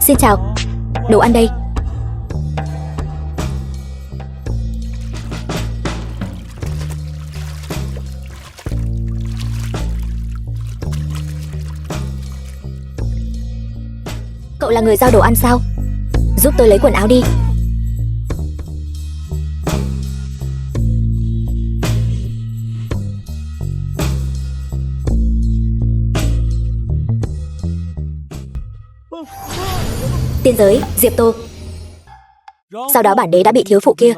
Xin chào, đồ ăn đây. Cậu là người giao đồ ăn sao? Giúp tôi lấy quần áo đi. Tiên giới, Diệp Tô. Sau đó bản đế đã bị thiếu phụ kia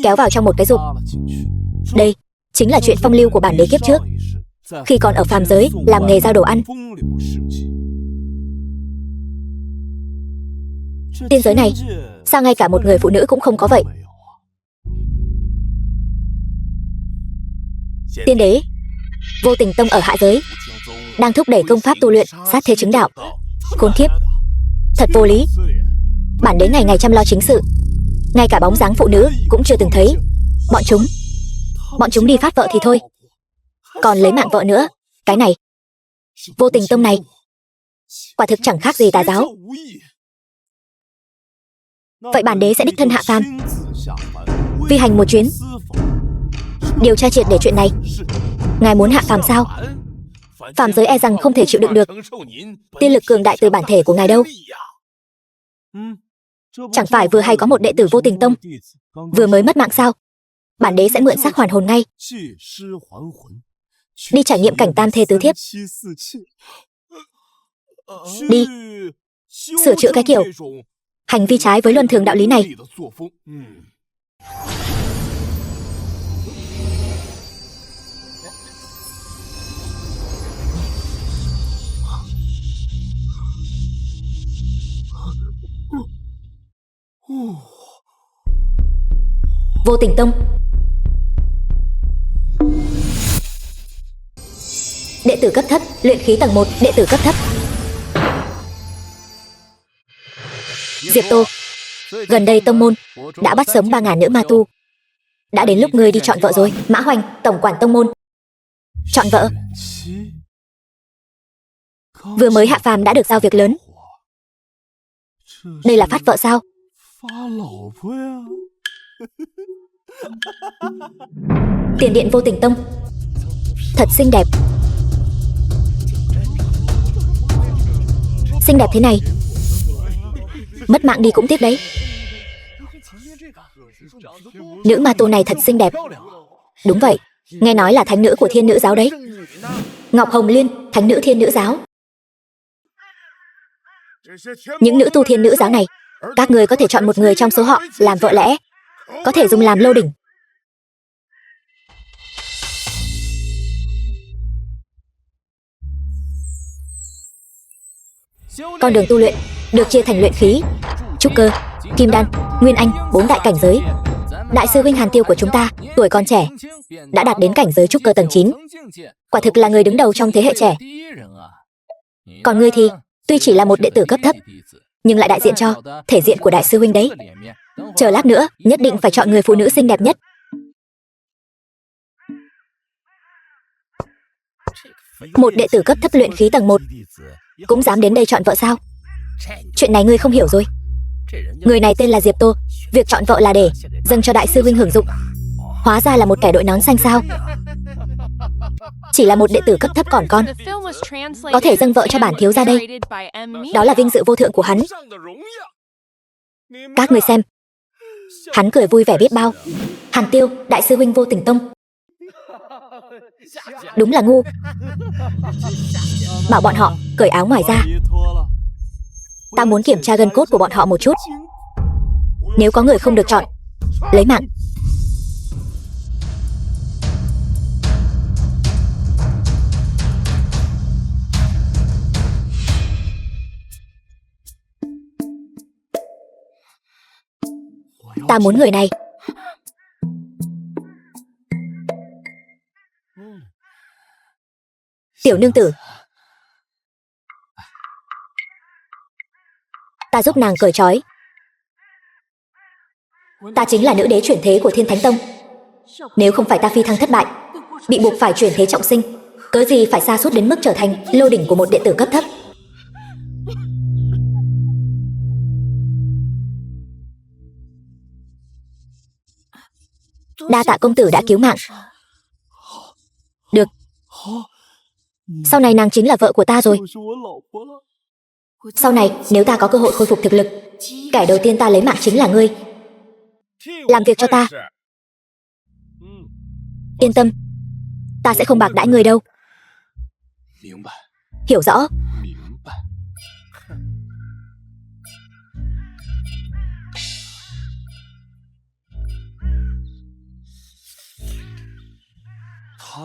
kéo vào trong một cái rụp. Đây chính là chuyện phong lưu của bản đế kiếp trước, khi còn ở phàm giới làm nghề giao đồ ăn. Tiên giới này, sao ngay cả một người phụ nữ cũng không có vậy? Tiên đế, Vô Tình Tông ở hạ giới đang thúc đẩy công pháp tu luyện sát thế chứng đạo. Khốn kiếp, thật vô lý. Bản đế ngày ngày chăm lo chính sự, ngay cả bóng dáng phụ nữ cũng chưa từng thấy. Bọn chúng đi phát vợ thì thôi, còn lấy mạng vợ nữa. Cái này, Vô Tình Tông này quả thực chẳng khác gì tà giáo. Vậy bản đế sẽ đích thân hạ phàm, vi hành một chuyến, điều tra triệt để chuyện này. Ngài muốn hạ phàm sao? Phàm giới e rằng không thể chịu đựng được tiên lực cường đại từ bản thể của ngài đâu. Chẳng phải vừa hay có một đệ tử Vô Tình Tông vừa mới mất mạng sao? Bản đế sẽ mượn xác hoàn hồn ngay, đi trải nghiệm cảnh tam thê tứ thiếp. Đi sửa chữa cái kiểu hành vi trái với luân thường đạo lý này. Vô Tình Tông, đệ tử cấp thấp, luyện khí tầng 1, đệ tử cấp thấp. Diệp Tô, gần đây tông môn đã bắt sống 3.000 nữ ma tu. Đã đến lúc ngươi đi chọn vợ rồi. Mã Hoành, tổng quản tông môn. Chọn vợ? Vừa mới hạ phàm đã được giao việc lớn. Đây là phát vợ sao? Tiền điện Vô Tình Tông thật xinh đẹp. Xinh đẹp thế này, mất mạng đi cũng tiếc đấy. Nữ ma tu này thật xinh đẹp. Đúng vậy, nghe nói là thánh nữ của Thiên Nữ giáo đấy. Ngọc Hồng Liên, thánh nữ Thiên Nữ giáo. Những nữ tu Thiên Nữ giáo này, các người có thể chọn một người trong số họ làm vợ lẽ, có thể dùng làm lâu đỉnh. Con đường tu luyện được chia thành luyện khí, trúc cơ, kim đan, nguyên anh, 4 đại cảnh giới. Đại sư huynh Hàn Tiêu của chúng ta tuổi còn trẻ đã đạt đến cảnh giới trúc cơ tầng 9, quả thực là người đứng đầu trong thế hệ trẻ. Còn ngươi thì tuy chỉ là một đệ tử cấp thấp, nhưng lại đại diện cho thể diện của đại sư huynh đấy. Chờ lát nữa nhất định phải chọn người phụ nữ xinh đẹp nhất. Một đệ tử cấp thấp luyện khí tầng 1 cũng dám đến đây chọn vợ sao? Chuyện này ngươi không hiểu rồi. Người này tên là Diệp Tô, việc chọn vợ là để dâng cho đại sư huynh hưởng dụng. Hóa ra là một kẻ đội nón xanh sao? Chỉ là một đệ tử cấp thấp còn con, có thể dâng vợ cho bản thiếu gia đây. Đó là vinh dự vô thượng của hắn. Các người xem, hắn cười vui vẻ biết bao. Hàn Tiêu, đại sư huynh Vô Tình Tông, đúng là ngu. Bảo bọn họ cởi áo ngoài ra, ta muốn kiểm tra gân cốt của bọn họ một chút. Nếu có người không được chọn, lấy mạng. Ta muốn người này. Tiểu nương tử, ta giúp nàng cởi trói. Ta chính là nữ đế chuyển thế của Thiên Thánh Tông. Nếu không phải ta phi thăng thất bại, bị buộc phải chuyển thế trọng sinh, cớ gì phải sa sút đến mức trở thành lô đỉnh của một đệ tử cấp thấp. Đa tạ công tử đã cứu mạng. Được. Sau này nàng chính là vợ của ta rồi. Sau này nếu ta có cơ hội khôi phục thực lực, kẻ đầu tiên ta lấy mạng chính là ngươi. Làm việc cho ta. Yên tâm, ta sẽ không bạc đãi ngươi đâu. Hiểu rõ.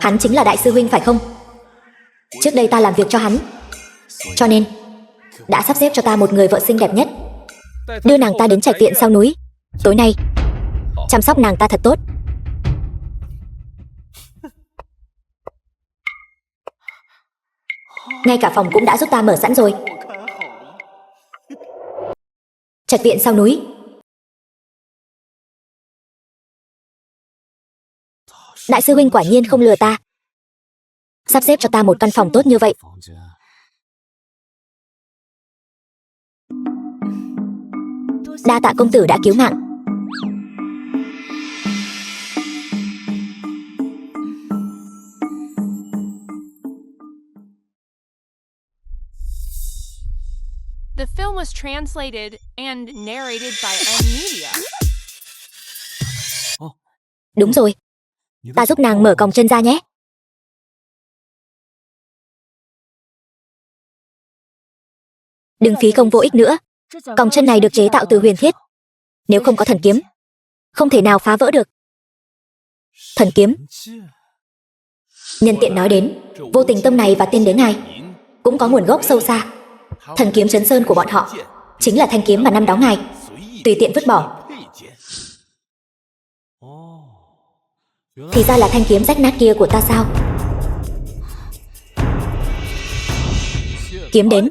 Hắn chính là đại sư huynh phải không? Trước đây ta làm việc cho hắn, cho nên đã sắp xếp cho ta một người vợ xinh đẹp nhất, đưa nàng ta đến trạch viện sau núi. Tối nay chăm sóc nàng ta thật tốt. Ngay cả phòng cũng đã giúp ta mở sẵn rồi. Trạch viện sau núi. Đại sư huynh quả nhiên không lừa ta, sắp xếp cho ta một căn phòng tốt như vậy. Đa tạ công tử đã cứu mạng. The film was translated and narrated by M-Media. Đúng rồi, ta giúp nàng mở còng chân ra nhé. Đừng phí công vô ích nữa. Còng chân này được chế tạo từ huyền thiết, nếu không có thần kiếm, không thể nào phá vỡ được. Thần kiếm. Nhân tiện nói đến, Vô Tình Tông này và tiên đế ngài cũng có nguồn gốc sâu xa. Thần kiếm Trấn Sơn của bọn họ chính là thanh kiếm mà năm đó ngài tùy tiện vứt bỏ. Thì ra là thanh kiếm rách nát kia của ta sao? Kiếm đến.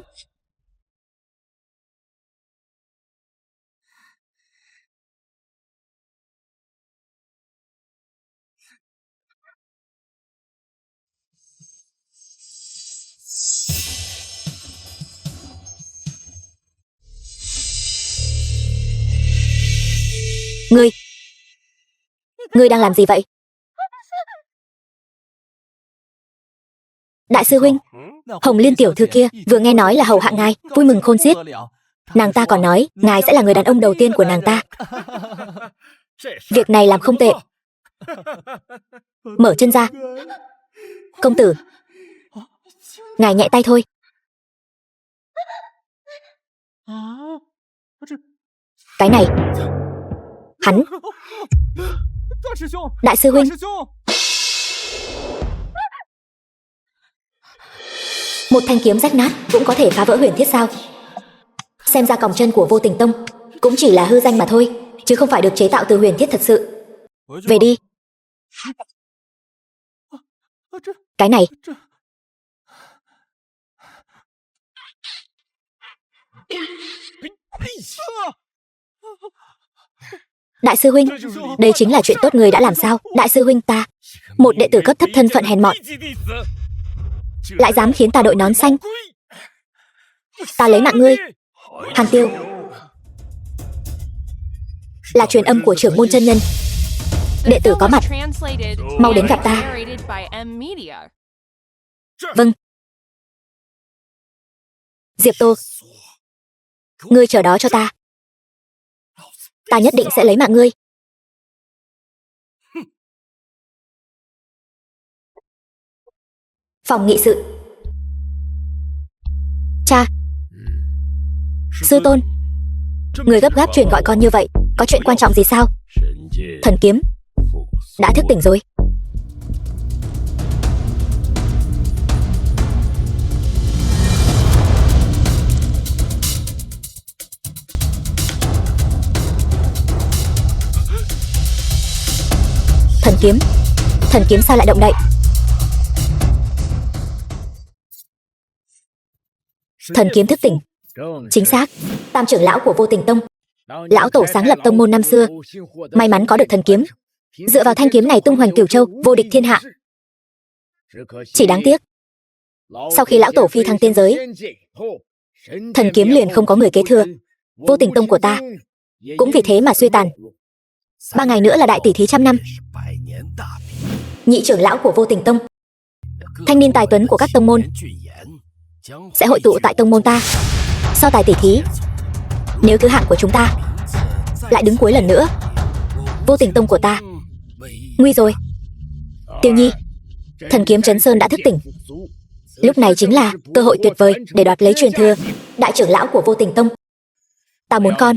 Ngươi đang làm gì vậy? Đại sư huynh, Hồng Liên tiểu thư kia vừa nghe nói là hầu hạ ngài, vui mừng khôn xiết. Nàng ta còn nói ngài sẽ là người đàn ông đầu tiên của nàng ta. Việc này làm không tệ. Mở chân ra. Công tử, ngài nhẹ tay thôi. Cái này, hắn. Đại sư huynh. Một thanh kiếm rách nát cũng có thể phá vỡ huyền thiết sao? Xem ra còng chân của Vô Tình Tông cũng chỉ là hư danh mà thôi, chứ không phải được chế tạo từ huyền thiết thật sự. Về đi. Cái này. Đại sư huynh, đây chính là chuyện tốt người đã làm sao? Đại sư huynh ta, một đệ tử cấp thấp thân phận hèn mọn, lại dám khiến ta đội nón xanh. Ta lấy mạng ngươi. Hàn Tiêu, là truyền âm của trưởng môn chân nhân. Đệ tử có mặt, mau đến gặp ta. Vâng. Diệp Tô, ngươi chờ đó cho ta. Ta nhất định sẽ lấy mạng ngươi. Phòng nghị sự. Cha. Sư tôn, người gấp gáp truyền gọi con như vậy, có chuyện quan trọng gì sao? Thần kiếm đã thức tỉnh rồi. Thần kiếm sao lại động đậy? Thần kiếm thức tỉnh. Chính xác, tam trưởng lão của Vô Tình Tông, lão tổ sáng lập tông môn năm xưa, may mắn có được thần kiếm, dựa vào thanh kiếm này tung hoành Cửu Châu, vô địch thiên hạ. Chỉ đáng tiếc, sau khi lão tổ phi thăng tiên giới, thần kiếm liền không có người kế thừa. Vô Tình Tông của ta cũng vì thế mà suy tàn. 3 ngày nữa là đại tỷ thí trăm năm. Nhị trưởng lão của Vô Tình Tông, thanh niên tài tuấn của các tông môn sẽ hội tụ tại tông môn ta. So tài tỷ thí, nếu thứ hạng của chúng ta lại đứng cuối lần nữa, Vô Tình Tông của ta nguy rồi. Tiêu Nhi, thần kiếm Trấn Sơn đã thức tỉnh. Lúc này chính là cơ hội tuyệt vời để đoạt lấy truyền thừa. Đại trưởng lão của Vô Tình Tông, ta muốn con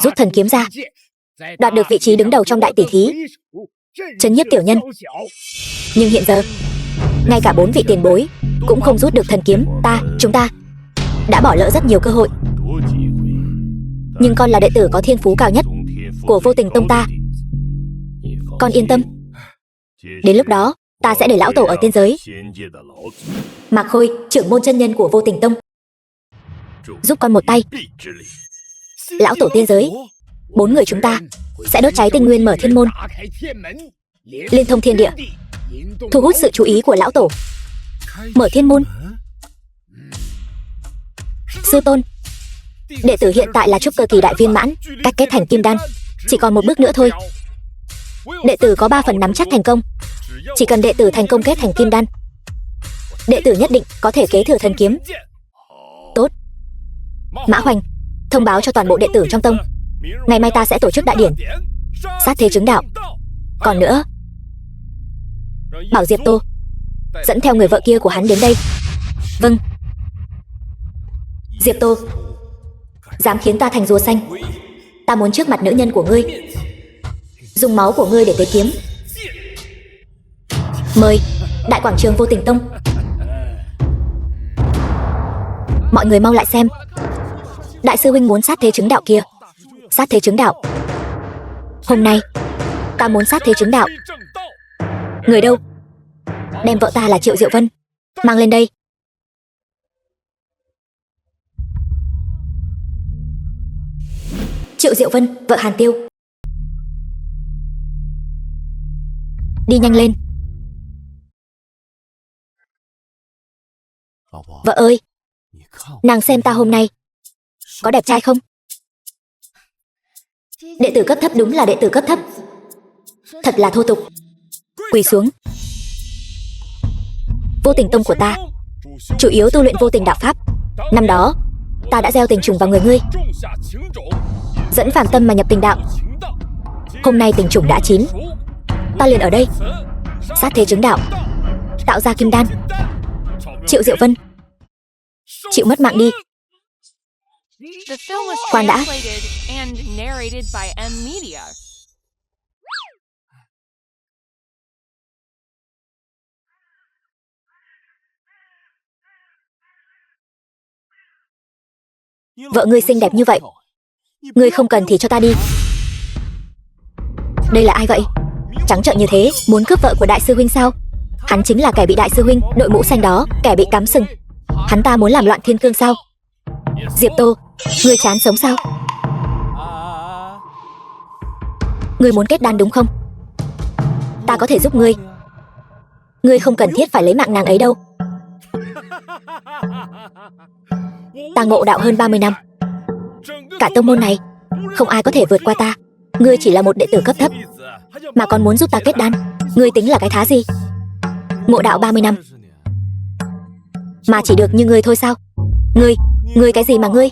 rút thần kiếm ra, đoạt được vị trí đứng đầu trong đại tỷ thí, trấn nhiếp tiểu nhân. Nhưng hiện giờ, ngay cả 4 vị tiền bối cũng không rút được thần kiếm. Chúng ta đã bỏ lỡ rất nhiều cơ hội. Nhưng con là đệ tử có thiên phú cao nhất của Vô Tình Tông ta. Con yên tâm, đến lúc đó ta sẽ để lão tổ ở tiên giới, Mạc Khôi, trưởng môn chân nhân của Vô Tình Tông, giúp con một tay. Lão tổ tiên giới, 4 người chúng ta sẽ đốt cháy tinh nguyên mở thiên môn, liên thông thiên địa, thu hút sự chú ý của lão tổ. Mở thiên môn. Sư tôn, đệ tử hiện tại là trúc cơ kỳ đại viên mãn, cách kết thành kim đan chỉ còn một bước nữa thôi. Đệ tử có 3 phần nắm chắc thành công. Chỉ cần đệ tử thành công kết thành kim đan, đệ tử nhất định có thể kế thừa thần kiếm. Tốt. Mã Hoành, thông báo cho toàn bộ đệ tử trong tông, ngày mai ta sẽ tổ chức đại điển sát thế chứng đạo. Còn nữa, bảo Diệp Tô dẫn theo người vợ kia của hắn đến đây. Vâng. Diệp Tô, dám khiến ta thành rùa xanh, ta muốn trước mặt nữ nhân của ngươi dùng máu của ngươi để tế kiếm. Mời đại quảng trường Vô Tình Tông. Mọi người mau lại xem, đại sư huynh muốn sát thế chứng đạo kia. Sát thế chứng đạo. Hôm nay ta muốn sát thế chứng đạo. Người đâu? Đem vợ ta là Triệu Diệu Vân mang lên đây. Triệu Diệu Vân, vợ Hàn Tiêu. Đi nhanh lên. Vợ ơi, nàng xem ta hôm nay có đẹp trai không? Đệ tử cấp thấp, đúng là đệ tử cấp thấp. Thật là thô tục. Quỳ xuống. Vô Tình Tông của ta chủ yếu tu luyện vô tình đạo pháp. Năm đó ta đã gieo tình trùng vào người ngươi, dẫn phàm tâm mà nhập tình đạo. Hôm nay tình trùng đã chín, ta liền ở đây sát thế chứng đạo, tạo ra kim đan. Triệu Diệu Vân, chịu mất mạng đi. The film was Khoan đã. translated and narrated by M Media. Vợ ngươi xinh đẹp như vậy, ngươi không cần thì cho ta đi. Đây là ai vậy? Trắng trợn như thế, muốn cướp vợ của đại sư huynh sao? Hắn chính là kẻ bị đại sư huynh đội mũ xanh đó, kẻ bị cắm sừng. Hắn ta muốn làm loạn thiên cương sao? Diệp Tô, ngươi chán sống sao? Ngươi muốn kết đan đúng không? Ta có thể giúp ngươi. Ngươi không cần thiết phải lấy mạng nàng ấy đâu. Ta ngộ đạo hơn 30 năm, cả tông môn này không ai có thể vượt qua ta. Ngươi chỉ là một đệ tử cấp thấp mà còn muốn giúp ta kết đan, ngươi tính là cái thá gì? Ngộ đạo 30 năm mà chỉ được như ngươi thôi sao? Ngươi cái gì mà ngươi?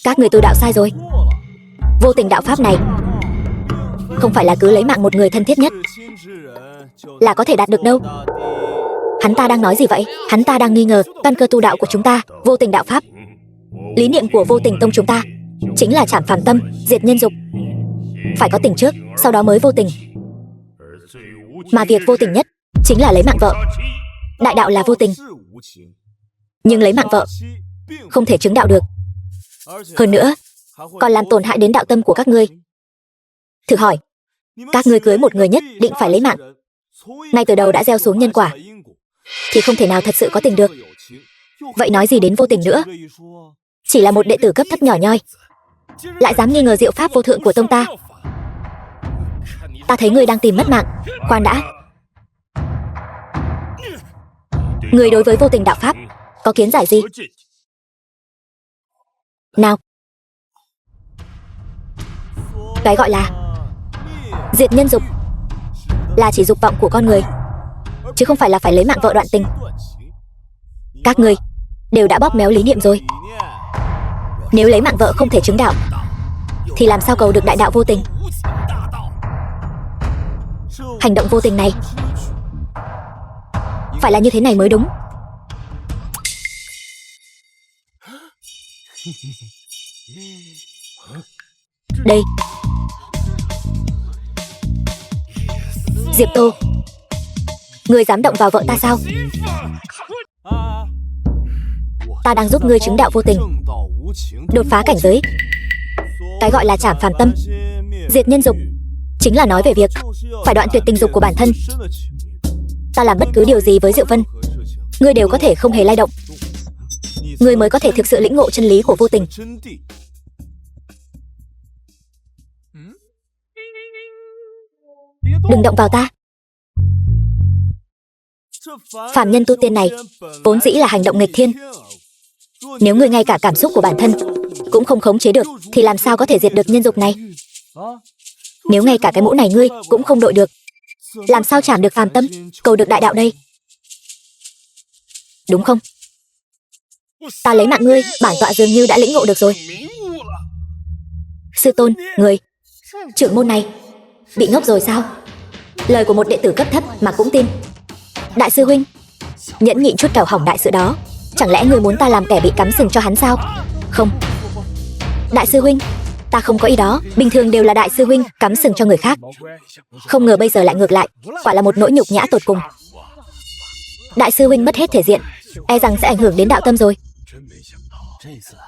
Các người tu đạo sai rồi. Vô tình đạo pháp này không phải là cứ lấy mạng một người thân thiết nhất là có thể đạt được đâu. Hắn ta đang nói gì vậy? Hắn ta đang nghi ngờ căn cơ tu đạo của chúng ta, vô tình đạo pháp. Lý niệm của Vô Tình Tông chúng ta chính là trảm phàm tâm, diệt nhân dục. Phải có tình trước, sau đó mới vô tình. Mà việc vô tình nhất chính là lấy mạng vợ. Đại đạo là vô tình, nhưng lấy mạng vợ không thể chứng đạo được. Hơn nữa, còn làm tổn hại đến đạo tâm của các ngươi. Thử hỏi, các ngươi cưới một người nhất định phải lấy mạng, ngay từ đầu đã gieo xuống nhân quả, thì không thể nào thật sự có tình được. Vậy nói gì đến vô tình nữa? Chỉ là một đệ tử cấp thấp nhỏ nhoi, lại dám nghi ngờ diệu pháp vô thượng của tông ta. Ta thấy ngươi đang tìm mất mạng. Khoan đã. Ngươi đối với vô tình đạo pháp có kiến giải gì? Nào. Cái gọi là Diệt nhân dục là chỉ dục vọng của con người, chứ không phải là phải lấy mạng vợ đoạn tình. Các ngươi đều đã bóp méo lý niệm rồi. Nếu lấy mạng vợ không thể chứng đạo, thì làm sao cầu được đại đạo vô tình? Hành động vô tình này phải là như thế này mới đúng. Đây, Diệp Tô, ngươi dám động vào vợ ta sao? Ta đang giúp ngươi chứng đạo vô tình, đột phá cảnh giới. Cái gọi là trảm phàm tâm, diệt nhân dục, chính là nói về việc phải đoạn tuyệt tình dục của bản thân. Ta làm bất cứ điều gì với Diệu Vân, ngươi đều có thể không hề lay động. Ngươi mới có thể thực sự lĩnh ngộ chân lý của vô tình. Đừng động vào ta. Phàm nhân tu tiên này vốn dĩ là hành động nghịch thiên. Nếu ngươi ngay cả cảm xúc của bản thân cũng không khống chế được, thì làm sao có thể diệt được nhân dục này? Nếu ngay cả cái mũ này ngươi cũng không đội được, làm sao trảm được phàm tâm, cầu được đại đạo đây? Đúng không? Ta lấy mạng ngươi, bản tọa dường như đã lĩnh ngộ được rồi. Sư tôn, người trưởng môn này bị ngốc rồi sao? Lời của một đệ tử cấp thấp mà cũng tin. Đại sư huynh, nhẫn nhịn chút cào hỏng đại sự đó. Chẳng lẽ người muốn ta làm kẻ bị cắm sừng cho hắn sao? Không. Đại sư huynh, ta không có ý đó. Bình thường đều là đại sư huynh cắm sừng cho người khác, không ngờ bây giờ lại ngược lại. Quả là một nỗi nhục nhã tột cùng. Đại sư huynh mất hết thể diện, e rằng sẽ ảnh hưởng đến đạo tâm rồi.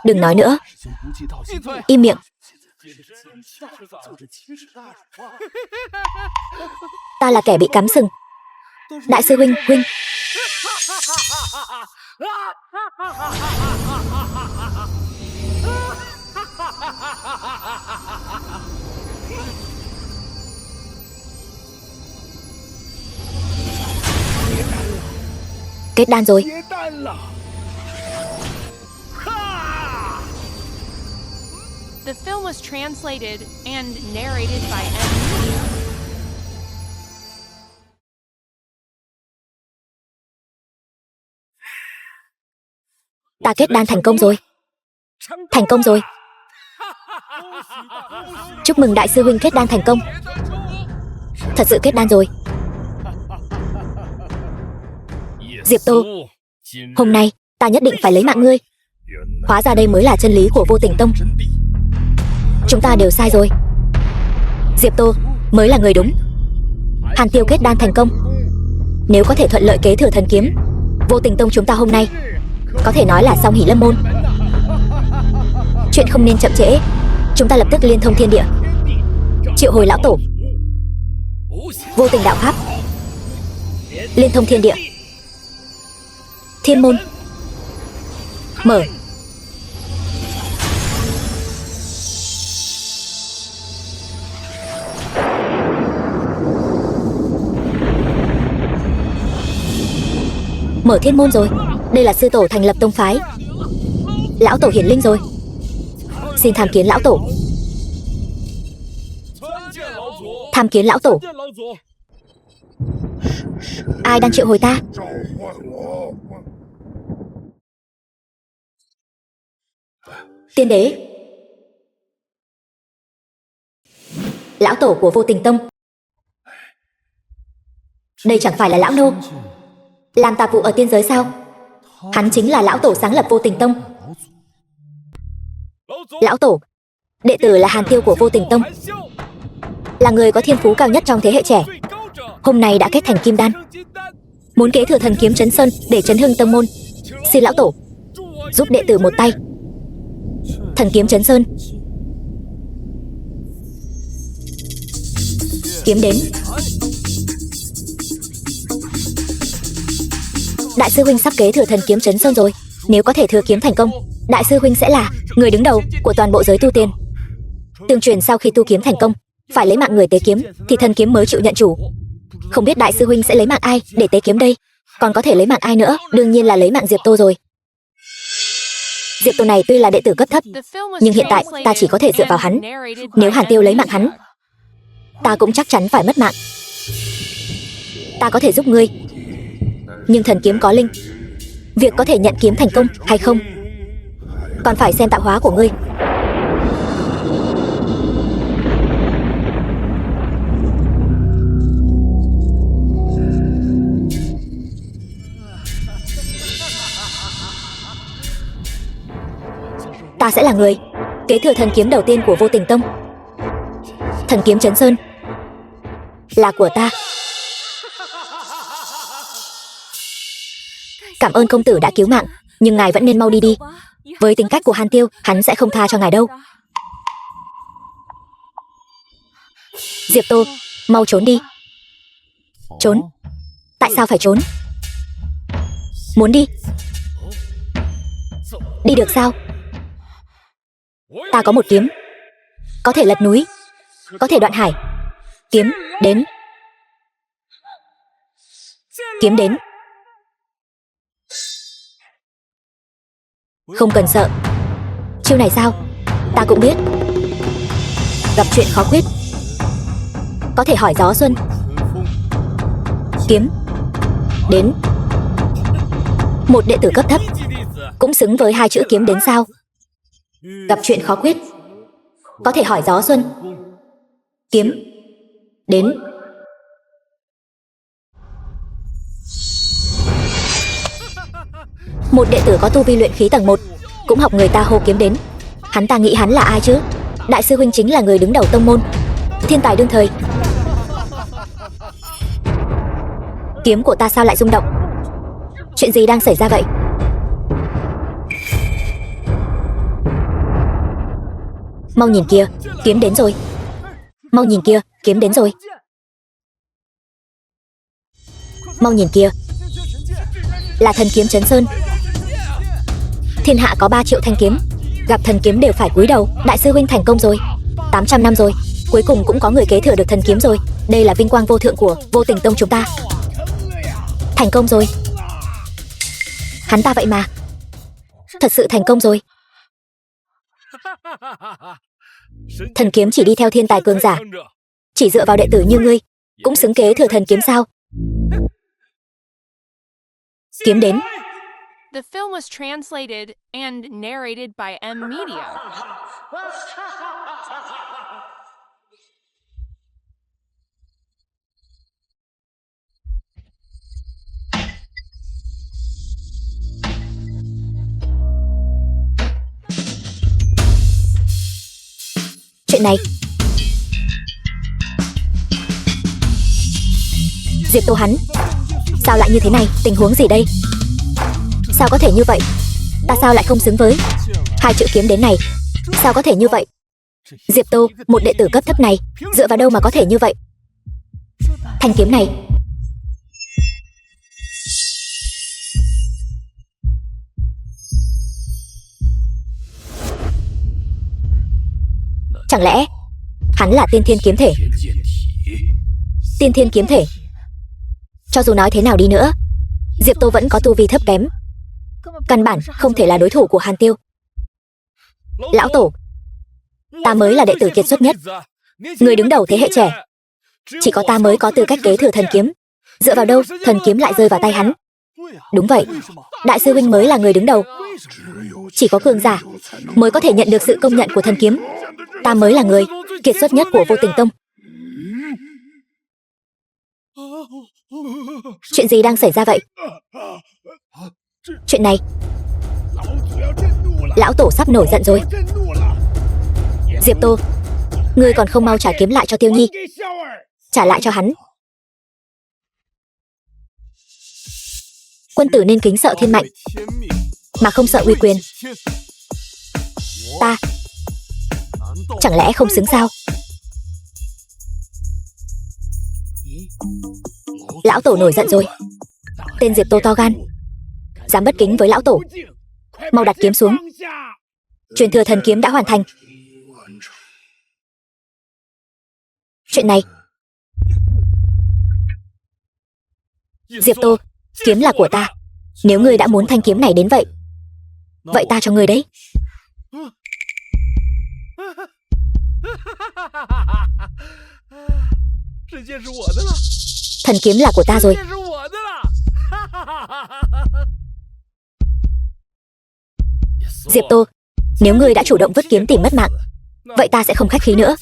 Đừng nói nữa. Im miệng. Ta là kẻ bị cắm sừng. Đại sư huynh, huynh. Kết đan rồi. The film was translated and narrated by M. Ta kết đan thành công rồi. Thành công rồi. Chúc mừng đại sư huynh kết đan thành công. Thật sự kết đan rồi. Diệp Tô, hôm nay ta nhất định phải lấy mạng ngươi. Hóa ra đây mới là chân lý của Vô Tình Tông. Chúng ta đều sai rồi. Diệp Tô mới là người đúng. Hàn Tiêu kết đan thành công. Nếu có thể thuận lợi kế thừa thần kiếm, Vô Tình Tông chúng ta hôm nay có thể nói là song hỷ lâm môn. Chuyện không nên chậm trễ. Chúng ta lập tức liên thông thiên địa, triệu hồi lão tổ. Vô tình đạo pháp, liên thông thiên địa. Thiên môn mở. Mở thiên môn rồi. Đây là sư tổ thành lập tông phái. Lão tổ hiển linh rồi. Xin tham kiến lão tổ. Tham kiến lão tổ. Ai đang triệu hồi ta? Tiên đế. Lão tổ của Vô Tình Tông. Đây chẳng phải là lão nô làm tạp vụ ở tiên giới sao? Hắn chính là lão tổ sáng lập Vô Tình Tông. Lão tổ, đệ tử là Hàn Tiêu của Vô Tình Tông, là người có thiên phú cao nhất trong thế hệ trẻ. Hôm nay đã kết thành kim đan, muốn kế thừa thần kiếm Trấn Sơn để chấn hưng tông môn. Xin lão tổ giúp đệ tử một tay. Thần kiếm Trấn Sơn. Kiếm đến. Đại sư huynh sắp kế thừa thần kiếm Trấn Sơn rồi. Nếu có thể thừa kiếm thành công, đại sư huynh sẽ là người đứng đầu của toàn bộ giới tu tiên. Tương truyền sau khi tu kiếm thành công, phải lấy mạng người tế kiếm thì thần kiếm mới chịu nhận chủ. Không biết đại sư huynh sẽ lấy mạng ai để tế kiếm đây? Còn có thể lấy mạng ai nữa? Đương nhiên là lấy mạng Diệp Tô rồi. Diệp Tô này tuy là đệ tử cấp thấp, nhưng hiện tại ta chỉ có thể dựa vào hắn. Nếu Hàn Tiêu lấy mạng hắn, ta cũng chắc chắn phải mất mạng. Ta có thể giúp ngươi, nhưng thần kiếm có linh. Việc có thể nhận kiếm thành công hay không còn phải xem tạo hóa của ngươi. Ta sẽ là người kế thừa thần kiếm đầu tiên của Vô Tình Tông. Thần kiếm Trấn Sơn là của ta. Cảm ơn công tử đã cứu mạng, nhưng ngài vẫn nên mau đi đi. Với tính cách của Hàn Tiêu, hắn sẽ không tha cho ngài đâu. Diệp Tô, mau trốn đi. Trốn? Tại sao phải trốn? Muốn đi? Đi được sao? Ta có một kiếm, có thể lật núi, có thể đoạn hải. Kiếm đến. Kiếm đến. Không cần sợ. Chiêu này sao? Ta cũng biết. Gặp chuyện khó quyết, có thể hỏi gió xuân. Kiếm đến. Một đệ tử cấp thấp cũng xứng với hai chữ kiếm đến sao? Gặp chuyện khó quyết, có thể hỏi gió xuân. Kiếm đến. Một đệ tử có tu vi luyện khí tầng 1 cũng học người ta hô kiếm đến. Hắn ta nghĩ hắn là ai chứ? Đại sư huynh chính là người đứng đầu tông môn, thiên tài đương thời. Kiếm của ta sao lại rung động? Chuyện gì đang xảy ra vậy? Mau nhìn kìa, kiếm đến rồi. Mau nhìn kìa, kiếm đến rồi. Mau nhìn kìa, là thần kiếm Trấn Sơn. Thiên hạ có 3 triệu thanh kiếm, gặp thần kiếm đều phải cúi đầu. Đại sư huynh thành công rồi. 800 năm rồi, cuối cùng cũng có người kế thừa được thần kiếm rồi. Đây là vinh quang vô thượng của Vô Tình Tông chúng ta. Thành công rồi. Hắn ta vậy mà, thật sự thành công rồi. Thần kiếm chỉ đi theo thiên tài cường giả, chỉ dựa vào đệ tử như ngươi cũng xứng kế thừa thần kiếm sao? Kiếm đến. The film was translated and narrated by M Media. Chuyện này, Diệp Tô hắn sao lại như thế này? Tình huống gì đây? Sao có thể như vậy? Ta sao lại không xứng với hai chữ kiếm đến này? Sao có thể như vậy? Diệp Tô, một đệ tử cấp thấp này, dựa vào đâu mà có thể như vậy? Thanh kiếm này, chẳng lẽ hắn là tiên thiên kiếm thể? Tiên thiên kiếm thể. Cho dù nói thế nào đi nữa, Diệp Tô vẫn có tu vi thấp kém, căn bản không thể là đối thủ của Hàn Tiêu. Lão Tổ, ta mới là đệ tử kiệt xuất nhất, người đứng đầu thế hệ trẻ. Chỉ có ta mới có tư cách kế thừa thần kiếm. Dựa vào đâu thần kiếm lại rơi vào tay hắn? Đúng vậy, đại sư huynh mới là người đứng đầu. Chỉ có cường giả mới có thể nhận được sự công nhận của thần kiếm. Ta mới là người kiệt xuất nhất của Vô Tình Tông. Chuyện gì đang xảy ra vậy? Chuyện này, lão tổ sắp nổi giận rồi. Diệp Tô, ngươi còn không mau trả kiếm lại cho Tiêu Nhi. Trả lại cho hắn. Quân tử nên kính sợ thiên mạnh, mà không sợ uy quyền. Ta chẳng lẽ không xứng sao? Lão tổ nổi giận rồi. Tên Diệp Tô to gan, dám bất kính với lão tổ. Mau đặt kiếm xuống. Truyền thừa thần kiếm đã hoàn thành. Chuyện này, Diệp Tô, kiếm là của ta. Nếu ngươi đã muốn thanh kiếm này đến vậy, vậy ta cho ngươi đấy. Thần kiếm là của ta rồi. Diệp Tô, nếu ngươi đã chủ động vứt kiếm tìm mất mạng, vậy ta sẽ không khách khí nữa.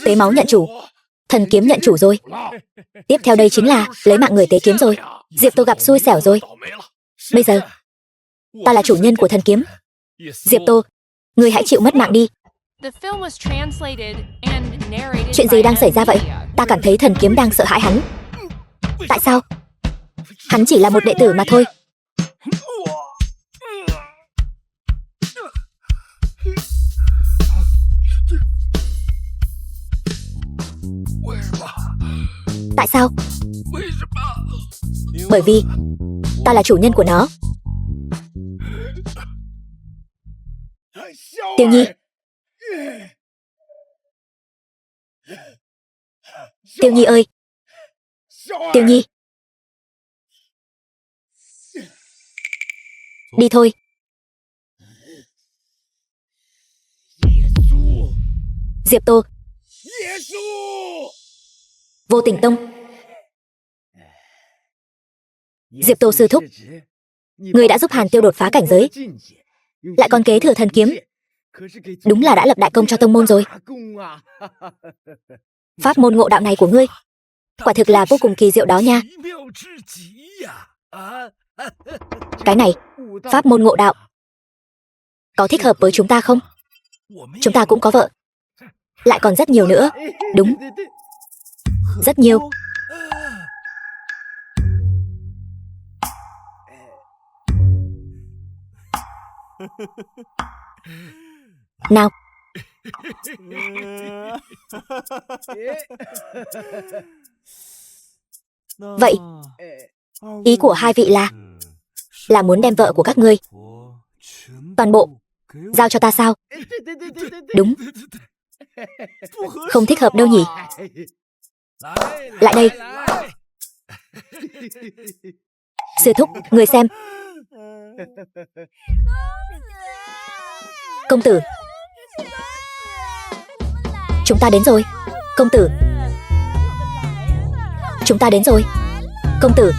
Tế máu nhận chủ. Thần kiếm nhận chủ rồi. Tiếp theo đây chính là lấy mạng người tế kiếm rồi. Diệp Tô gặp xui xẻo rồi. Bây giờ ta là chủ nhân của thần kiếm. Diệp Tô, ngươi hãy chịu mất mạng đi. Chuyện gì đang xảy ra vậy? Ta cảm thấy thần kiếm đang sợ hãi hắn. Tại sao? Hắn chỉ là một đệ tử mà thôi. Tại sao? Bởi vì ta là chủ nhân của nó. Tiêu Nhi. Tiêu Nhi ơi. Tiêu Nhi. Đi thôi. Diệp Tô. Vô Tình Tông. Diệp Tô sư thúc, người đã giúp Hàn Tiêu đột phá cảnh giới, lại còn kế thừa thần kiếm, đúng là đã lập đại công cho tông môn rồi. Pháp môn ngộ đạo này của ngươi quả thực là vô cùng kỳ diệu đó nha. Cái này, pháp môn ngộ đạo có thích hợp với chúng ta không? Chúng ta cũng có vợ, lại còn rất nhiều nữa. Đúng, rất nhiều. Nào. Vậy, ý của hai vị là muốn đem vợ của các ngươi toàn bộ giao cho ta sao? Đúng. Không thích hợp đâu nhỉ? Lại đây. Sư thúc, người xem. Công tử. Chúng ta đến rồi. Công tử. Chúng ta đến rồi. Công tử.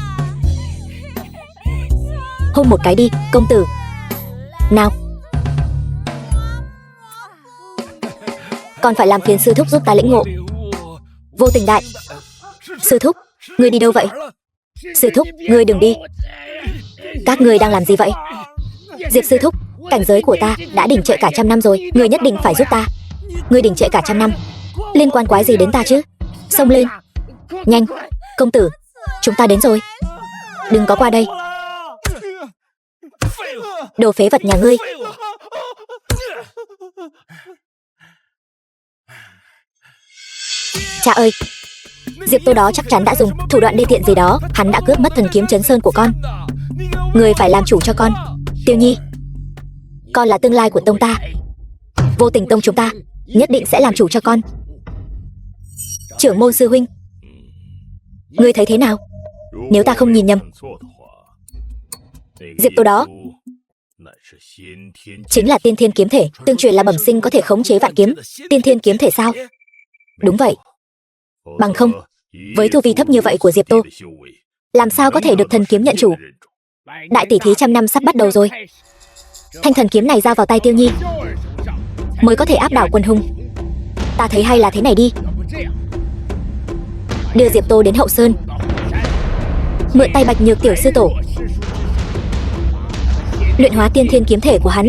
Hôn một cái đi, công tử. Nào. Còn phải làm phiền sư thúc giúp ta lĩnh ngộ. Vô Tình đại. Sư thúc, ngươi đi đâu vậy? Sư thúc, ngươi đừng đi. Các ngươi đang làm gì vậy? Diệp sư thúc, cảnh giới của ta đã đỉnh trệ cả 100 năm rồi, ngươi nhất định phải giúp ta. Ngươi đỉnh trệ cả 100 năm, liên quan quái gì đến ta chứ? Xông lên. Nhanh, công tử, chúng ta đến rồi. Đừng có qua đây. Đồ phế vật nhà ngươi. Cha ơi, Diệp Tô đó chắc chắn đã dùng thủ đoạn đê tiện gì đó. Hắn đã cướp mất thần kiếm Trấn Sơn của con. Người phải làm chủ cho con. Tiêu Nhi, con là tương lai của tông ta. Vô Tình Tông chúng ta nhất định sẽ làm chủ cho con. Trưởng môn sư huynh, ngươi thấy thế nào? Nếu ta không nhìn nhầm, Diệp Tô đó chính là tiên thiên kiếm thể, tương truyền là bẩm sinh có thể khống chế vạn kiếm. Tiên thiên kiếm thể sao? Đúng vậy. Bằng không, với tu vi thấp như vậy của Diệp Tô, làm sao có thể được thần kiếm nhận chủ? Đại tỷ thí 100 năm sắp bắt đầu rồi. Thanh thần kiếm này giao vào tay Tiêu Nhi mới có thể áp đảo quần hùng. Ta thấy hay là thế này đi. Đưa Diệp Tô đến Hậu Sơn, mượn tay Bạch Nhược tiểu sư tổ, luyện hóa tiên thiên kiếm thể của hắn,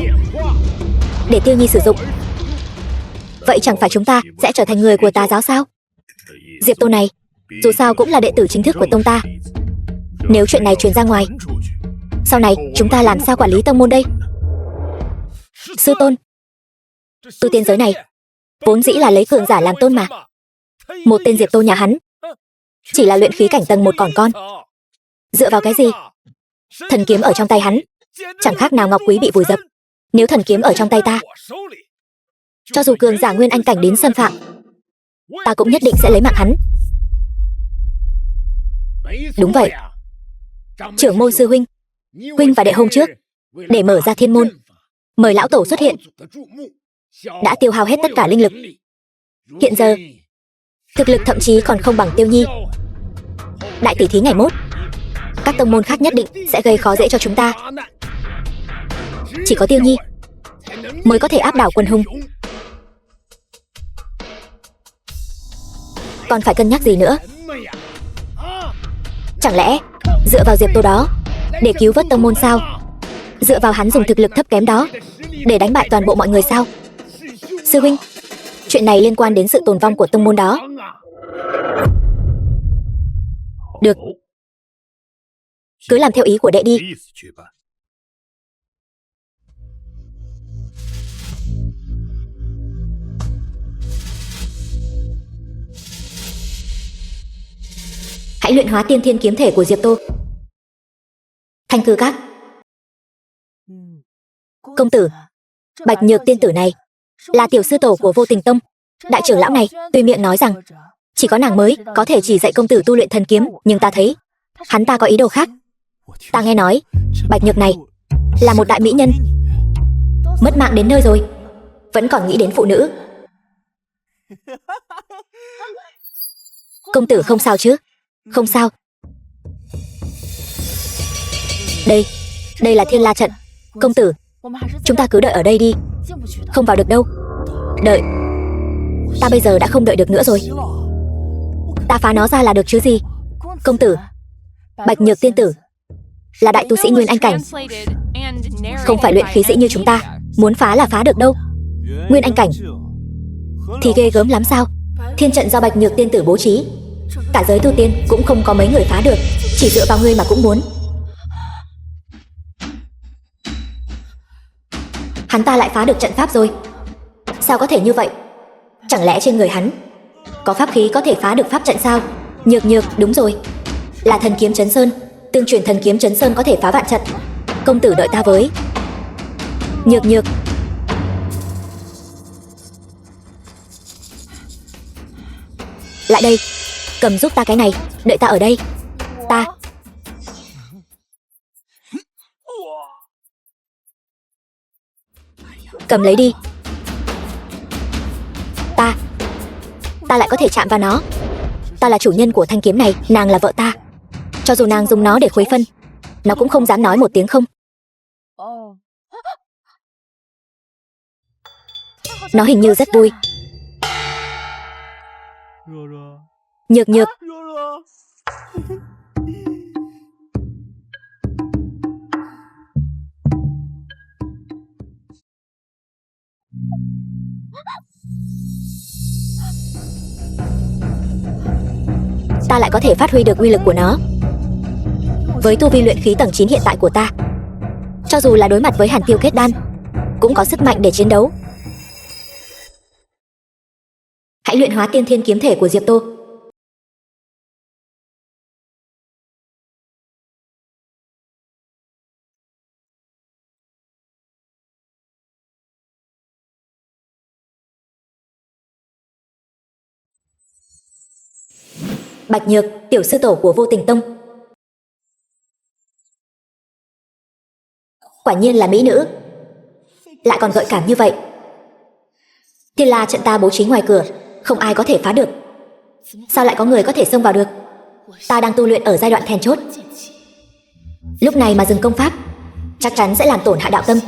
để Tiêu Nhi sử dụng. Vậy chẳng phải chúng ta sẽ trở thành người của tà giáo sao? Diệp Tô này dù sao cũng là đệ tử chính thức của tông ta. Nếu chuyện này truyền ra ngoài, sau này chúng ta làm sao quản lý tông môn đây? Sư tôn, tu tiên giới này vốn dĩ là lấy cường giả làm tôn mà. Một tên Diệp Tô nhà hắn chỉ là luyện khí cảnh tầng 1 còn con. Dựa vào cái gì? Thần kiếm ở trong tay hắn chẳng khác nào ngọc quý bị vùi dập. Nếu thần kiếm ở trong tay ta, cho dù cường giả nguyên anh cảnh đến xâm phạm, ta cũng nhất định sẽ lấy mạng hắn. Đúng vậy. Trưởng môn sư huynh, huynh và đệ hôm trước để mở ra thiên môn, mời lão tổ xuất hiện, đã tiêu hao hết tất cả linh lực. Hiện giờ, thực lực thậm chí còn không bằng Tiêu Nhi. Đại tỷ thí ngày mốt, các tông môn khác nhất định sẽ gây khó dễ cho chúng ta. Chỉ có Tiêu Nhi mới có thể áp đảo Quân Hùng. Còn phải cân nhắc gì nữa? Chẳng lẽ dựa vào Diệp Tô đó để cứu vớt tông môn sao? Dựa vào hắn dùng thực lực thấp kém đó để đánh bại toàn bộ mọi người sao? Sư huynh, chuyện này liên quan đến sự tồn vong của tông môn đó. Được, cứ làm theo ý của đệ đi. Hãy luyện hóa tiên thiên kiếm thể của Diệp Tô. Thanh Cư Các. Công tử, Bạch Nhược tiên tử này là tiểu sư tổ của Vô Tình Tông. Đại trưởng lão này tuy miệng nói rằng chỉ có nàng mới có thể chỉ dạy công tử tu luyện thần kiếm, nhưng ta thấy hắn ta có ý đồ khác. Ta nghe nói Bạch Nhược này là một đại mỹ nhân, mất mạng đến nơi rồi vẫn còn nghĩ đến phụ nữ. Công tử không sao chứ? Không sao. Đây là Thiên La trận. Công tử, chúng ta cứ đợi ở đây đi. Không vào được đâu. Đợi. Ta bây giờ đã không đợi được nữa rồi. Ta phá nó ra là được chứ gì. Công tử, Bạch Nhược tiên tử là đại tu sĩ Nguyên Anh cảnh, không phải luyện khí sĩ như chúng ta, muốn phá là phá được đâu. Nguyên Anh cảnh thì ghê gớm lắm sao? Thiên trận do Bạch Nhược tiên tử bố trí, cả giới tu tiên cũng không có mấy người phá được, chỉ dựa vào ngươi mà cũng muốn. Hắn ta lại phá được trận pháp rồi. Sao có thể như vậy? Chẳng lẽ trên người hắn có pháp khí có thể phá được pháp trận sao? Nhược, đúng rồi, là thần kiếm Trấn Sơn. Tương truyền thần kiếm Trấn Sơn có thể phá vạn trận. Công tử đợi ta với. Nhược. Lại đây, cầm giúp ta cái này, đợi ta ở đây. Ta cầm lấy đi. Ta lại có thể chạm vào nó. Ta là chủ nhân của thanh kiếm này, nàng là vợ ta. Cho dù nàng dùng nó để khuấy phân, nó cũng không dám nói một tiếng không. Nó hình như rất vui. Nhược. Ta lại có thể phát huy được uy lực của nó. Với tu vi luyện khí tầng 9 hiện tại của ta, cho dù là đối mặt với Hàn Tiêu kết đan, cũng có sức mạnh để chiến đấu. Hãy luyện hóa tiên thiên kiếm thể của Diệp Tô. Bạch Nhược, tiểu sư tổ của Vô Tình Tông. Quả nhiên là mỹ nữ, lại còn gợi cảm như vậy. Thiên La trận ta bố trí ngoài cửa, không ai có thể phá được. Sao lại có người có thể xông vào được? Ta đang tu luyện ở giai đoạn then chốt, lúc này mà dừng công pháp, chắc chắn sẽ làm tổn hại đạo tâm.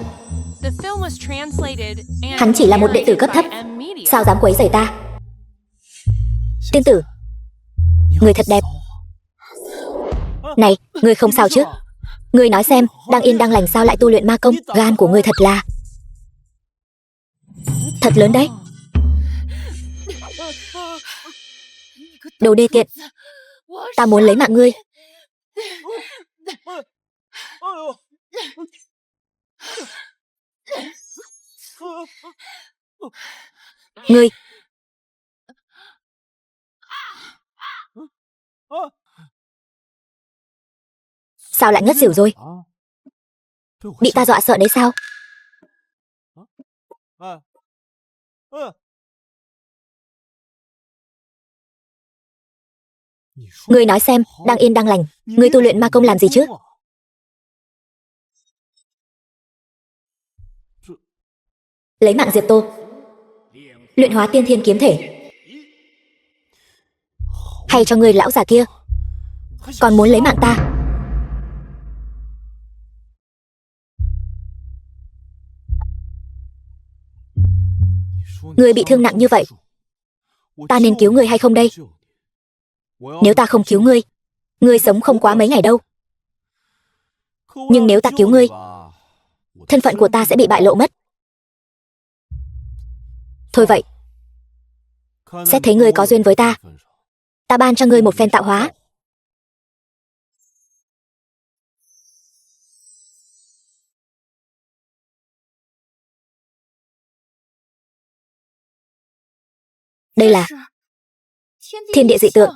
Hắn chỉ là một đệ tử cấp thấp, sao dám quấy rầy ta? Tiên tử, người thật đẹp. Này, ngươi không sao chứ? Ngươi nói xem, đang yên đang lành sao lại tu luyện ma công? Gan của ngươi thật là thật lớn đấy. Đồ đê tiện, ta muốn lấy mạng ngươi. Ngươi sao lại ngất xỉu rồi? Bị ta dọa sợ đấy sao? Ngươi nói xem, đang yên đang lành, ngươi tu luyện ma công làm gì chứ? lấy mạng Diệp Tô, luyện hóa tiên thiên kiếm thể. Hay cho ngươi lão già kia, còn muốn lấy mạng ta? Ngươi bị thương nặng như vậy, ta nên cứu ngươi hay không đây? Nếu ta không cứu ngươi, ngươi sống không quá mấy ngày đâu. Nhưng nếu ta cứu ngươi, thân phận của ta sẽ bị bại lộ mất. Thôi vậy, xét thấy ngươi có duyên với ta, ta ban cho ngươi một phen tạo hóa. Đây là thiên địa dị tượng.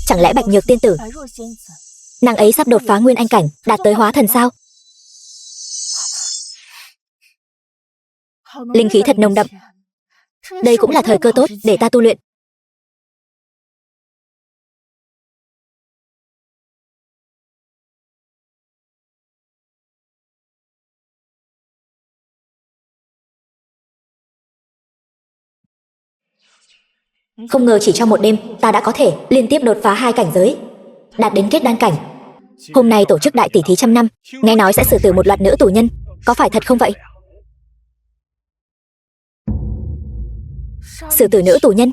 Chẳng lẽ Bạch Nhược tiên tử, nàng ấy sắp đột phá nguyên anh cảnh, đạt tới hóa thần sao? Linh khí thật nồng đậm. Đây cũng là thời cơ tốt để ta tu luyện. Không ngờ chỉ trong một đêm, ta đã có thể liên tiếp đột phá 2 cảnh giới, đạt đến kết đan cảnh. Hôm nay tổ chức đại tỷ thí trăm năm, nghe nói sẽ xử tử một loạt nữ tù nhân, có phải thật không vậy? Xử tử nữ tù nhân?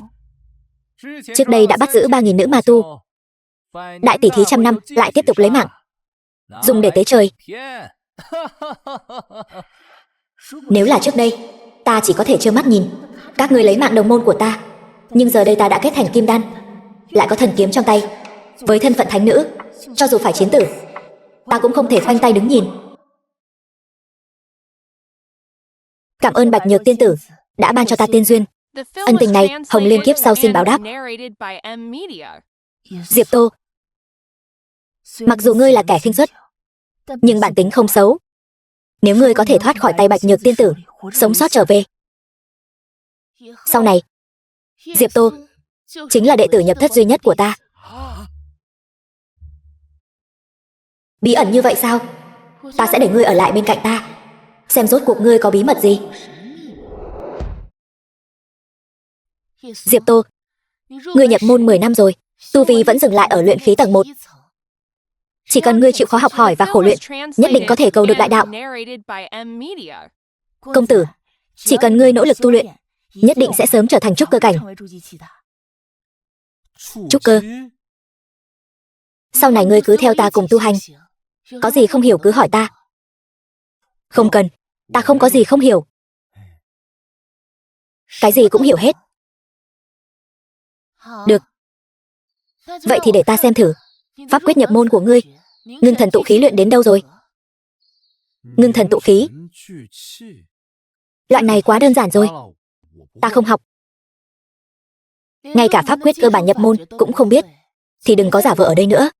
Trước đây đã bắt giữ 3.000 nữ ma tu. Đại tỷ thí trăm năm lại tiếp tục lấy mạng, dùng để tế trời. Nếu là trước đây, ta chỉ có thể trơ mắt nhìn các ngươi lấy mạng đồng môn của ta. Nhưng giờ đây ta đã kết thành kim đan, lại có thần kiếm trong tay. Với thân phận thánh nữ, cho dù phải chiến tử, ta cũng không thể khoanh tay đứng nhìn. Cảm ơn Bạch Nhược tiên tử đã ban cho ta tiên duyên. Ân tình này Hồng Liên kiếp sau xin báo đáp. Diệp Tô, mặc dù ngươi là kẻ khinh suất, nhưng bản tính không xấu. Nếu ngươi có thể thoát khỏi tay Bạch Nhược tiên tử, sống sót trở về, sau này Diệp Tô chính là đệ tử nhập thất duy nhất của ta. Bí ẩn như vậy sao? Ta sẽ để ngươi ở lại bên cạnh ta, xem rốt cuộc ngươi có bí mật gì. Diệp Tô, ngươi nhập môn 10 năm rồi, tu vi vẫn dừng lại ở luyện khí tầng 1. Chỉ cần ngươi chịu khó học hỏi và khổ luyện, nhất định có thể cầu được đại đạo. Công tử, chỉ cần ngươi nỗ lực tu luyện, nhất định sẽ sớm trở thành trúc cơ cảnh. Trúc cơ? Sau này ngươi cứ theo ta cùng tu hành, có gì không hiểu cứ hỏi ta. Không cần, ta không có gì không hiểu. Cái gì cũng hiểu hết. Được. Vậy thì để ta xem thử pháp quyết nhập môn của ngươi. Ngưng thần tụ khí luyện đến đâu rồi? Ngưng thần tụ khí? Loại này quá đơn giản rồi, ta không học. Ngay cả pháp quyết cơ bản nhập môn cũng không biết, thì đừng có giả vờ ở đây nữa.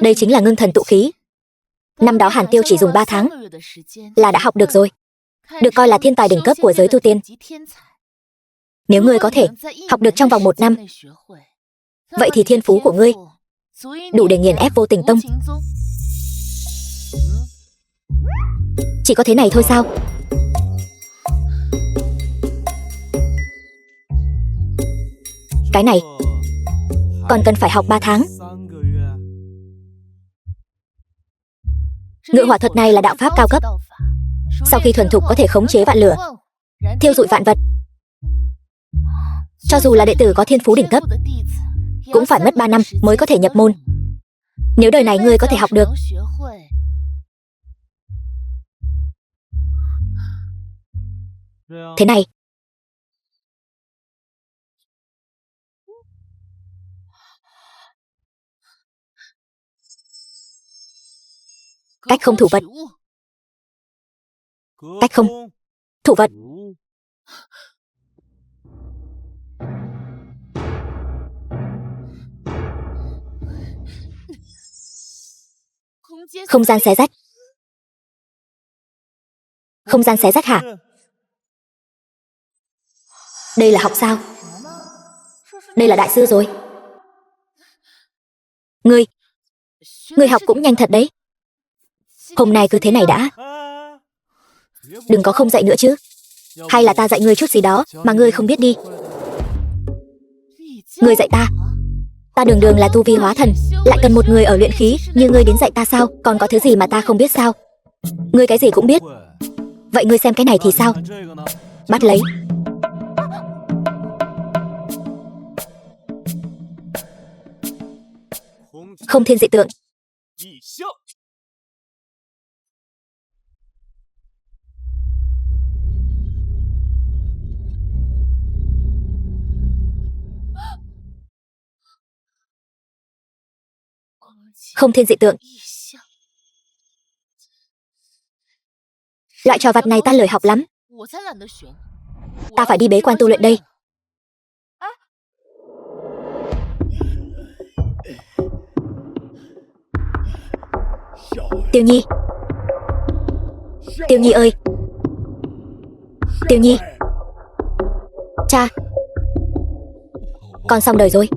Đây chính là ngưng thần tụ khí. Năm đó Hàn Tiêu chỉ dùng 3 tháng là đã học được rồi, được coi là thiên tài đỉnh cấp của giới tu tiên. Nếu ngươi có thể học được trong vòng 1 năm, vậy thì thiên phú của ngươi đủ để nghiền ép Vô Tình Tông. Chỉ có thế này thôi sao? Cái này còn cần phải học 3 tháng. Ngự hỏa thuật này là đạo pháp cao cấp. Sau khi thuần thục có thể khống chế vạn lửa, thiêu rụi vạn vật. Cho dù là đệ tử có thiên phú đỉnh cấp, cũng phải mất 3 năm mới có thể nhập môn. Nếu đời này ngươi có thể học được, thế này, cách không thủ vật. Cách không thủ vật. Không gian xé rách. Không gian xé rách hả? Đây là học sao? Đây là đại sư rồi. Ngươi học cũng nhanh thật đấy. Hôm nay cứ thế này đã. Đừng có không dạy nữa chứ. Hay là ta dạy ngươi chút gì đó mà ngươi không biết đi. Ngươi dạy ta. Ta đường đường là tu vi hóa thần, lại cần một người ở luyện khí như ngươi đến dạy ta sao? Còn có thứ gì mà ta không biết sao? Ngươi cái gì cũng biết. Vậy ngươi xem cái này thì sao? Bắt lấy. Không thiên dị tượng. Không thiên dị tượng. Loại trò vặt này ta lười học lắm. Ta phải đi bế quan tu luyện đây. Tiêu Nhi. Tiêu Nhi ơi. Tiêu Nhi. Cha. Con xong đời rồi.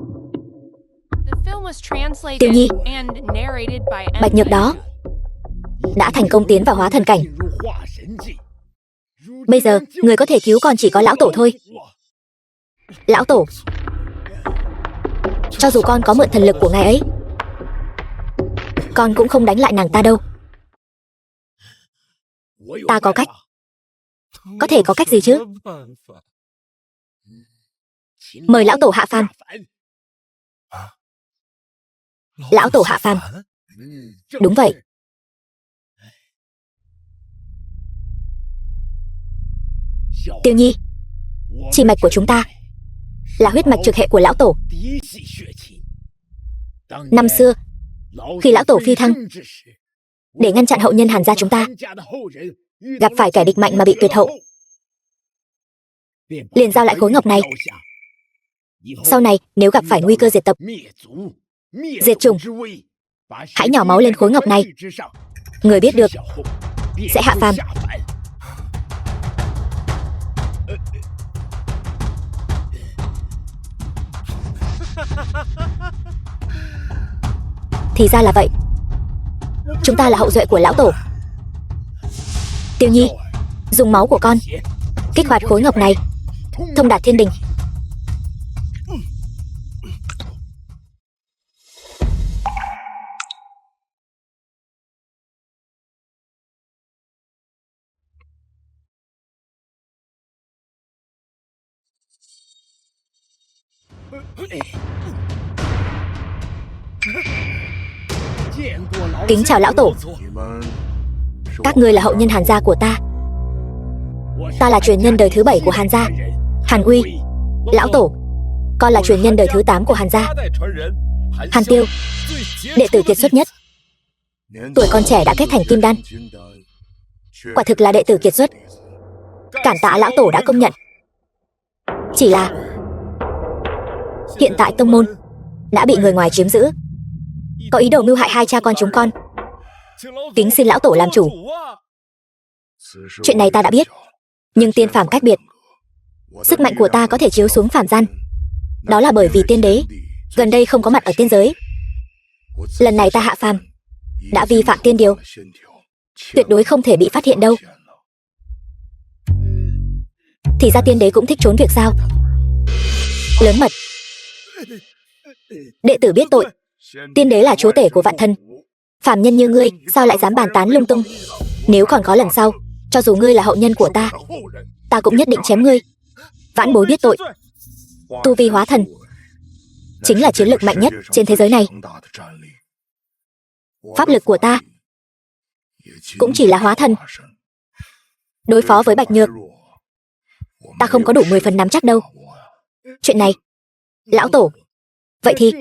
Tiêu Nhi. Bạch Nhược đó đã thành công tiến vào hóa thần cảnh. Bây giờ người có thể cứu con chỉ có lão tổ thôi. Lão tổ. Cho dù con có mượn thần lực của ngài ấy, con cũng không đánh lại nàng ta đâu. Ta có cách. Có thể có cách gì chứ? Mời lão tổ hạ phàm. Lão tổ hạ phàm. Đúng vậy. Tiêu Nhi, chi mạch của chúng ta là huyết mạch trực hệ của lão tổ. Năm xưa, khi lão tổ phi thăng, để ngăn chặn hậu nhân Hàn gia chúng ta gặp phải kẻ địch mạnh mà bị tuyệt hậu, liền giao lại khối ngọc này. Sau này nếu gặp phải nguy cơ diệt tộc, diệt chủng, hãy nhỏ máu lên khối ngọc này. Người biết được sẽ hạ phàm. Thì ra là vậy. Chúng ta là hậu duệ của lão tổ. Tiêu Nhi, dùng máu của con kích hoạt khối ngọc này, thông đạt thiên đình. Kính chào lão tổ. Các ngươi là hậu nhân Hàn gia của ta. Ta là truyền nhân đời thứ 7 của Hàn gia, Hàn Uy. Lão tổ, con là truyền nhân đời thứ 8 của Hàn gia, Hàn Tiêu, đệ tử kiệt xuất nhất. Tuổi còn trẻ đã kết thành kim đan, quả thực là đệ tử kiệt xuất. Cản tạ lão tổ đã công nhận. Chỉ là hiện tại tông môn đã bị người ngoài chiếm giữ, có ý đồ mưu hại hai cha con chúng con. Kính xin lão tổ làm chủ. Chuyện này ta đã biết, nhưng tiên phàm cách biệt. Sức mạnh của ta có thể chiếu xuống phàm gian, đó là bởi vì tiên đế gần đây không có mặt ở tiên giới. Lần này ta hạ phàm đã vi phạm tiên điều, tuyệt đối không thể bị phát hiện đâu. Thì ra tiên đế cũng thích trốn việc sao? Lớn mật. Đệ tử biết tội. Tiên đế là chúa tể của vạn thân, phàm nhân như ngươi sao lại dám bàn tán lung tung? Nếu còn có lần sau, cho dù ngươi là hậu nhân của ta, ta cũng nhất định chém ngươi. Vãn bối biết tội. Tu vi hóa thần chính là chiến lược mạnh nhất trên thế giới này. Pháp lực của ta cũng chỉ là hóa thần. Đối phó với Bạch Nhược, ta không có đủ 10 phần nắm chắc đâu. Chuyện này, lão tổ, vậy thì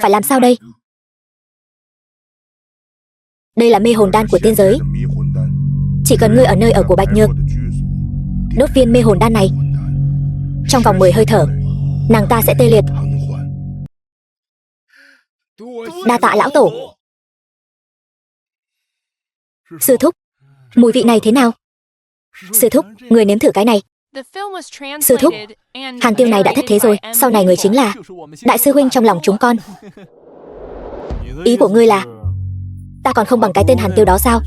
phải làm sao đây? Đây là mê hồn đan của tiên giới. Chỉ cần ngươi ở nơi ở của Bạch Nhược, đốt viên mê hồn đan này, trong vòng 10 hơi thở, nàng ta sẽ tê liệt. Đa tạ lão tổ. Sư thúc, mùi vị này thế nào? Sư thúc, người nếm thử cái này. Sư thúc, Hàn Tiêu này đã thất thế rồi, sau này người chính là đại sư huynh trong lòng chúng con. Ý của ngươi là ta còn không bằng cái tên Hàn Tiêu đó sao?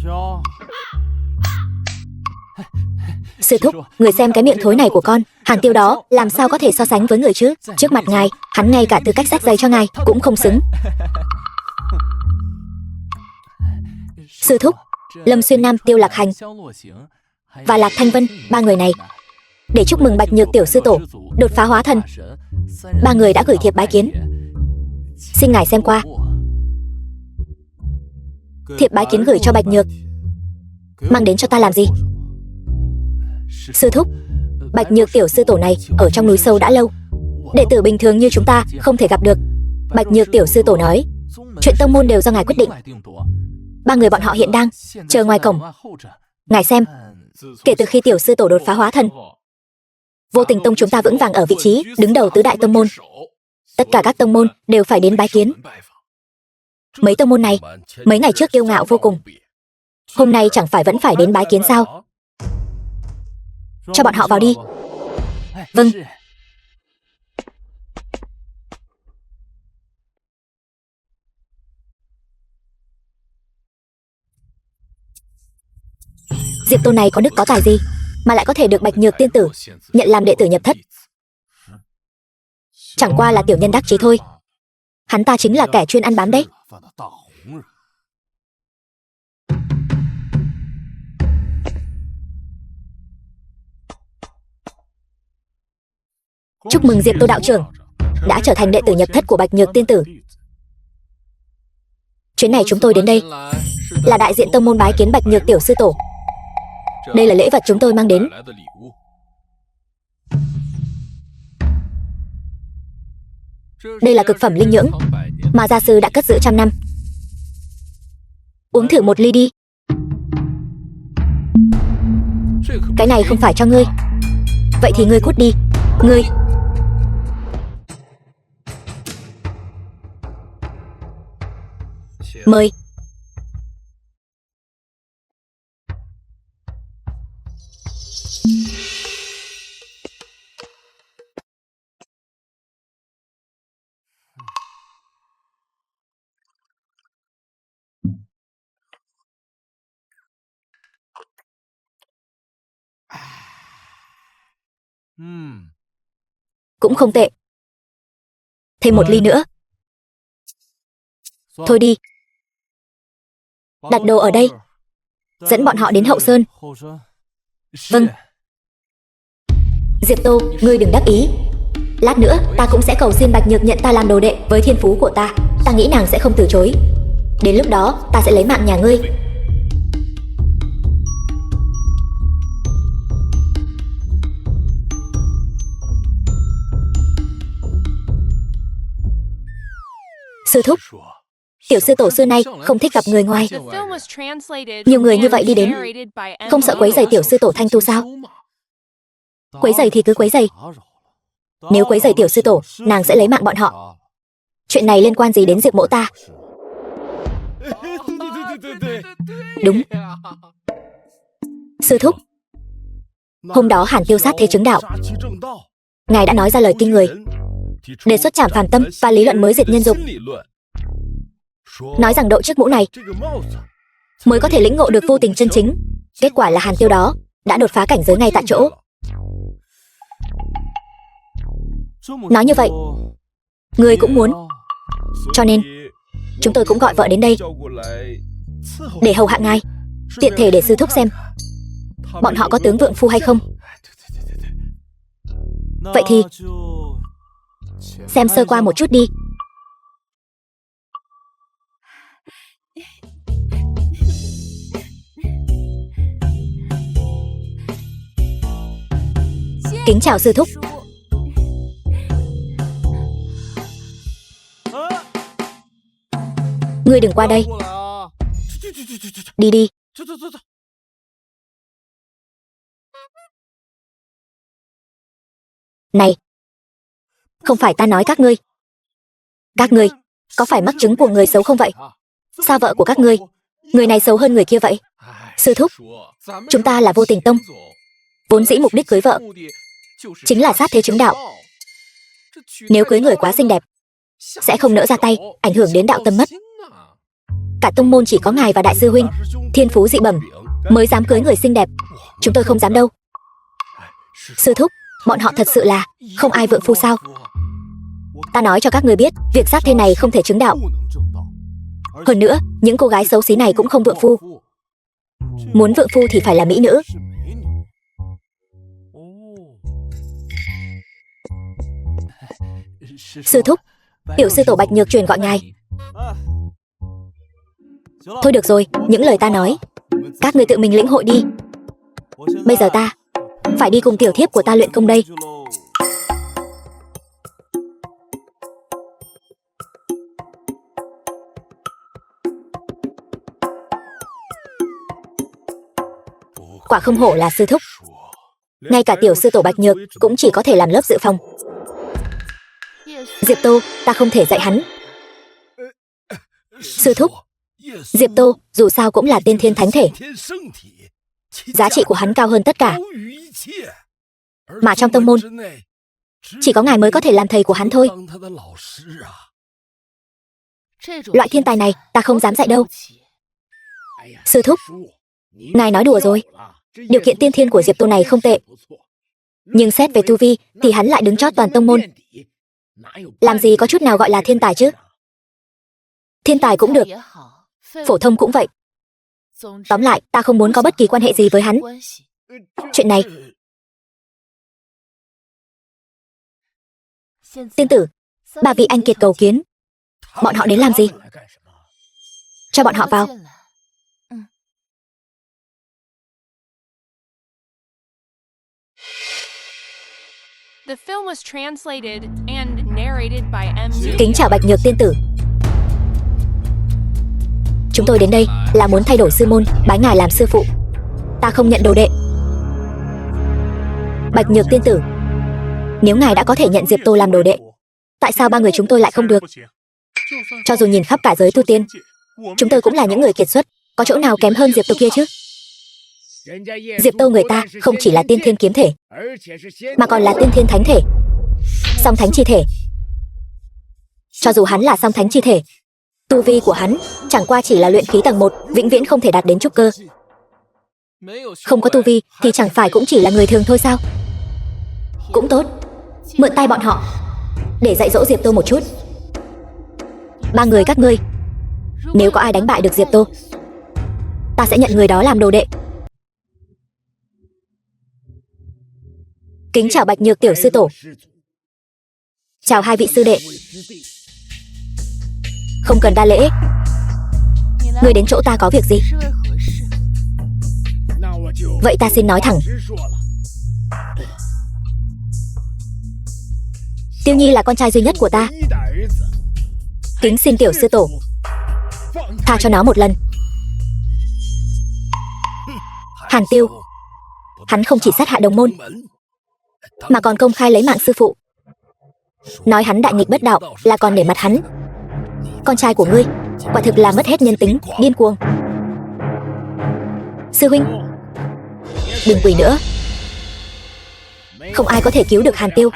Sư thúc, người xem cái miệng thối này của con, Hàn Tiêu đó làm sao có thể so sánh với người chứ? Trước mặt ngài, hắn ngay cả tư cách xách giày cho ngài cũng không xứng. Sư thúc, Lâm Xuyên Nam, Tiêu Lạc Hành và Lạc Thanh Vân, ba người này để chúc mừng Bạch Nhược tiểu sư tổ đột phá hóa thần, ba người đã gửi thiệp bái kiến, xin ngài xem qua. Thiệp bái kiến gửi cho Bạch Nhược, mang đến cho ta làm gì? Sư thúc, Bạch Nhược tiểu sư tổ này ở trong núi sâu đã lâu, đệ tử bình thường như chúng ta không thể gặp được. Bạch Nhược tiểu sư tổ nói, chuyện tông môn đều do ngài quyết định. Ba người bọn họ hiện đang chờ ngoài cổng. Ngài xem, kể từ khi tiểu sư tổ đột phá hóa thần, Vô Tình tông chúng ta vững vàng ở vị trí đứng đầu tứ đại tông môn. Tất cả các tông môn đều phải đến bái kiến. Mấy tông môn này mấy ngày trước kiêu ngạo vô cùng, hôm nay chẳng phải vẫn phải đến bái kiến sao? Cho bọn họ vào đi. Vâng. Diệp Tôn này có đức có tài gì mà lại có thể được Bạch Nhược tiên tử nhận làm đệ tử nhập thất? Chẳng qua là tiểu nhân đắc chí thôi. Hắn ta chính là kẻ chuyên ăn bám đấy. Chúc mừng Diệp Tô đạo trưởng đã trở thành đệ tử nhập thất của Bạch Nhược tiên tử. Chuyến này chúng tôi đến đây là đại diện tông môn bái kiến Bạch Nhược tiểu sư tổ. Đây là lễ vật chúng tôi mang đến. Đây là cực phẩm linh nhưỡng mà gia sư đã cất giữ trăm năm. Uống thử một ly đi. Cái này không phải cho ngươi. Vậy thì ngươi cút đi. Ngươi. Mời. Cũng không tệ. Thêm một ly nữa. Thôi đi. Đặt đồ ở đây. Dẫn bọn họ đến hậu sơn. Vâng. Diệp Tô, ngươi đừng đắc ý. Lát nữa ta cũng sẽ cầu xin Bạch Nhược nhận ta làm đồ đệ với thiên phú của ta. Ta nghĩ nàng sẽ không từ chối. Đến lúc đó ta sẽ lấy mạng nhà ngươi. Sư thúc, tiểu sư tổ xưa nay không thích gặp người ngoài. Nhiều người như vậy đi đến, không sợ quấy rầy tiểu sư tổ thanh tu sao? Quấy rầy thì cứ quấy rầy. Nếu quấy rầy tiểu sư tổ, nàng sẽ lấy mạng bọn họ. Chuyện này liên quan gì đến Diệp mỗ ta? Đúng. Sư thúc, hôm đó Hàn Tiêu sát thế chứng đạo, ngài đã nói ra lời kinh người, đề xuất trảm phàm tâm và lý luận mới diệt nhân dục, nói rằng đội chiếc mũ này mới có thể lĩnh ngộ được vô tình chân chính. Kết quả là Hàn Tiêu đó đã đột phá cảnh giới ngay tại chỗ. Nói như vậy, người cũng muốn. Cho nên chúng tôi cũng gọi vợ đến đây để hầu hạ ngài, tiện thể để sư thúc xem bọn họ có tướng vượng phu hay không. Vậy thì xem sơ qua một chút đi. Kính chào sư thúc. Ngươi đừng qua đây. Đi đi. Này, không phải ta nói các ngươi có phải mắc chứng của người xấu không vậy? Sao vợ của các ngươi, người này xấu hơn người kia vậy? Sư thúc, chúng ta là Vô Tình tông, Vốn dĩ mục đích cưới vợ chính là sát thế chứng đạo. Nếu cưới người quá xinh đẹp sẽ không nỡ ra tay, ảnh hưởng đến đạo tâm mất. Cả tông môn chỉ có ngài và đại sư huynh thiên phú dị bẩm mới dám cưới người xinh đẹp. Chúng tôi không dám đâu. Sư thúc, bọn họ thật sự là không ai vượng phu sao? Ta nói cho các người biết, việc sát thế này không thể chứng đạo. Hơn nữa, những cô gái xấu xí này cũng không vượng phu. Muốn vượng phu thì phải là mỹ nữ. Sư thúc, tiểu sư tổ Bạch Nhược truyền gọi ngài. Thôi được rồi, những lời ta nói các người tự mình lĩnh hội đi. Bây giờ ta phải đi cùng tiểu thiếp của ta luyện công đây. Quả không hổ là sư thúc. Ngay cả tiểu sư tổ Bạch Nhược cũng chỉ có thể làm lớp dự phòng. Diệp Tô, ta không thể dạy hắn. Sư thúc, Diệp Tô dù sao cũng là tiên thiên thánh thể, giá trị của hắn cao hơn tất cả. Mà trong tông môn chỉ có ngài mới có thể làm thầy của hắn thôi. Loại thiên tài này ta không dám dạy đâu. Sư thúc, ngài nói đùa rồi. Điều kiện tiên thiên của Diệp Tô này không tệ, nhưng xét về tu vi thì hắn lại đứng chót toàn tông môn. Làm gì có chút nào gọi là thiên tài chứ? Thiên tài cũng được, phổ thông cũng vậy. Tóm lại, ta không muốn có bất kỳ quan hệ gì với hắn. Chuyện này, tiên tử, ba vị anh kiệt cầu kiến. Bọn họ đến làm gì? Cho bọn họ vào. The film was translated and narrated by M. Kính chào Bạch Nhược tiên tử. Chúng tôi đến đây là muốn thay đổi sư môn, bái ngài làm sư phụ. Ta không nhận đồ đệ. Bạch Nhược tiên tử, nếu ngài đã có thể nhận Diệp Tô làm đồ đệ, tại sao ba người chúng tôi lại không được? Cho dù nhìn khắp cả giới tu tiên, chúng tôi cũng là những người kiệt xuất, có chỗ nào kém hơn Diệp Tô kia chứ? Diệp Tô người ta không chỉ là tiên thiên kiếm thể, mà còn là tiên thiên thánh thể, song thánh chi thể. Cho dù hắn là song thánh chi thể, tu vi của hắn chẳng qua chỉ là luyện khí tầng 1, vĩnh viễn không thể đạt đến trúc cơ. Không có tu vi thì chẳng phải cũng chỉ là người thường thôi sao? Cũng tốt, mượn tay bọn họ để dạy dỗ Diệp Tô một chút. Ba người các ngươi, nếu có ai đánh bại được Diệp Tô, ta sẽ nhận người đó làm đồ đệ. Kính chào Bạch Nhược tiểu sư tổ. Chào hai vị sư đệ. Không cần đa lễ. Ngươi đến chỗ ta có việc gì? Vậy ta xin nói thẳng. Tiêu Nhi là con trai duy nhất của ta. Kính xin tiểu sư tổ tha cho nó một lần. Hàn Tiêu, hắn không chỉ sát hại đồng môn, mà còn công khai lấy mạng sư phụ. Nói hắn đại nghịch bất đạo là còn nể mặt hắn. Con trai của ngươi quả thực là mất hết nhân tính, điên cuồng. Sư huynh, đừng quỳ nữa. Không ai có thể cứu được Hàn Tiêu.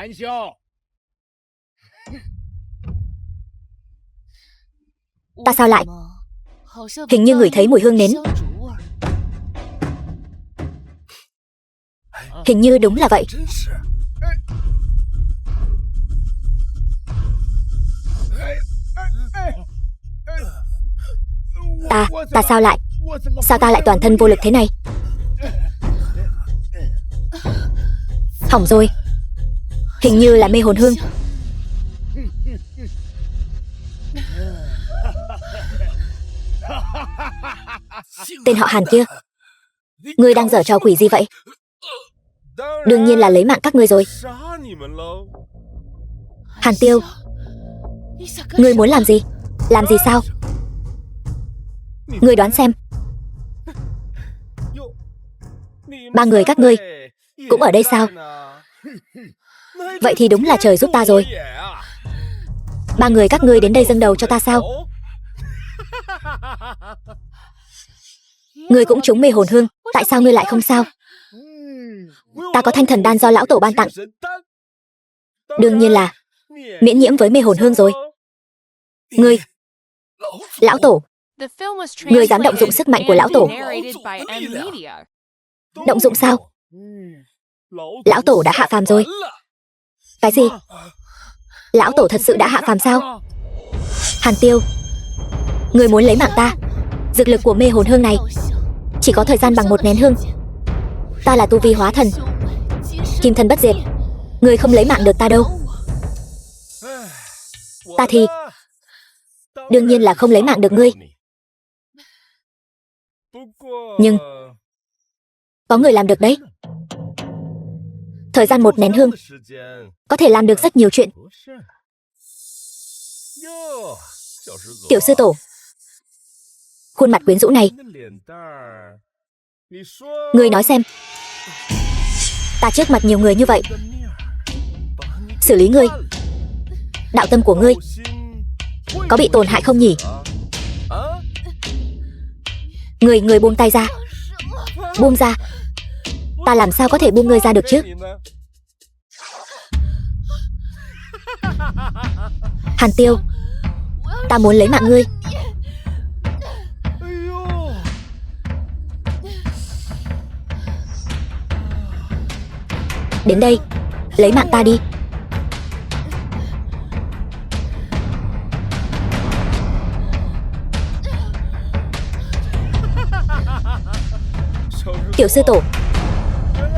Ta sao lại? Hình như ngửi thấy mùi hương nến. Hình như đúng là vậy. Ta sao lại? Sao ta lại toàn thân vô lực thế này? Hỏng rồi. Hình như là mê hồn hương. Tên họ Hàn kia, ngươi đang giở trò quỷ gì vậy? Đương nhiên là lấy mạng các ngươi rồi. Hàn Tiêu, ngươi muốn làm gì? Làm gì sao? Ngươi đoán xem. Ba người các ngươi cũng ở đây sao? Vậy thì đúng là trời giúp ta rồi. Ba người các ngươi đến đây dâng đầu cho ta sao? Ngươi cũng trúng mê hồn hương, tại sao ngươi lại không sao? Ta có thanh thần đan do lão tổ ban tặng. Đương nhiên là miễn nhiễm với mê hồn hương rồi. Ngươi, lão tổ, The film was ngươi dám động dụng sức mạnh của lão tổ. translated and narrated by M Media. Động dụng sao? Lão tổ đã hạ phàm rồi. Cái gì? Lão tổ thật sự đã hạ phàm sao? Hàn Tiêu, ngươi muốn lấy mạng ta? Dược lực của mê hồn hương này chỉ có thời gian bằng một nén hương. Ta là tu vi hóa thần, kim thân bất diệt, ngươi không lấy mạng được ta đâu. Ta thì đương nhiên là không lấy mạng được ngươi. Nhưng có người làm được đấy. Thời gian một nén hương có thể làm được rất nhiều chuyện. Tiểu sư tổ, khuôn mặt quyến rũ này, ngươi nói xem, ta trước mặt nhiều người như vậy xử lý ngươi, đạo tâm của ngươi có bị tổn hại không nhỉ? Ngươi buông tay ra. Buông ra. Ta làm sao có thể buông ngươi ra được chứ? Hàn Tiêu, ta muốn lấy mạng ngươi. Đến đây, lấy mạng ta đi. Tiểu sư tổ,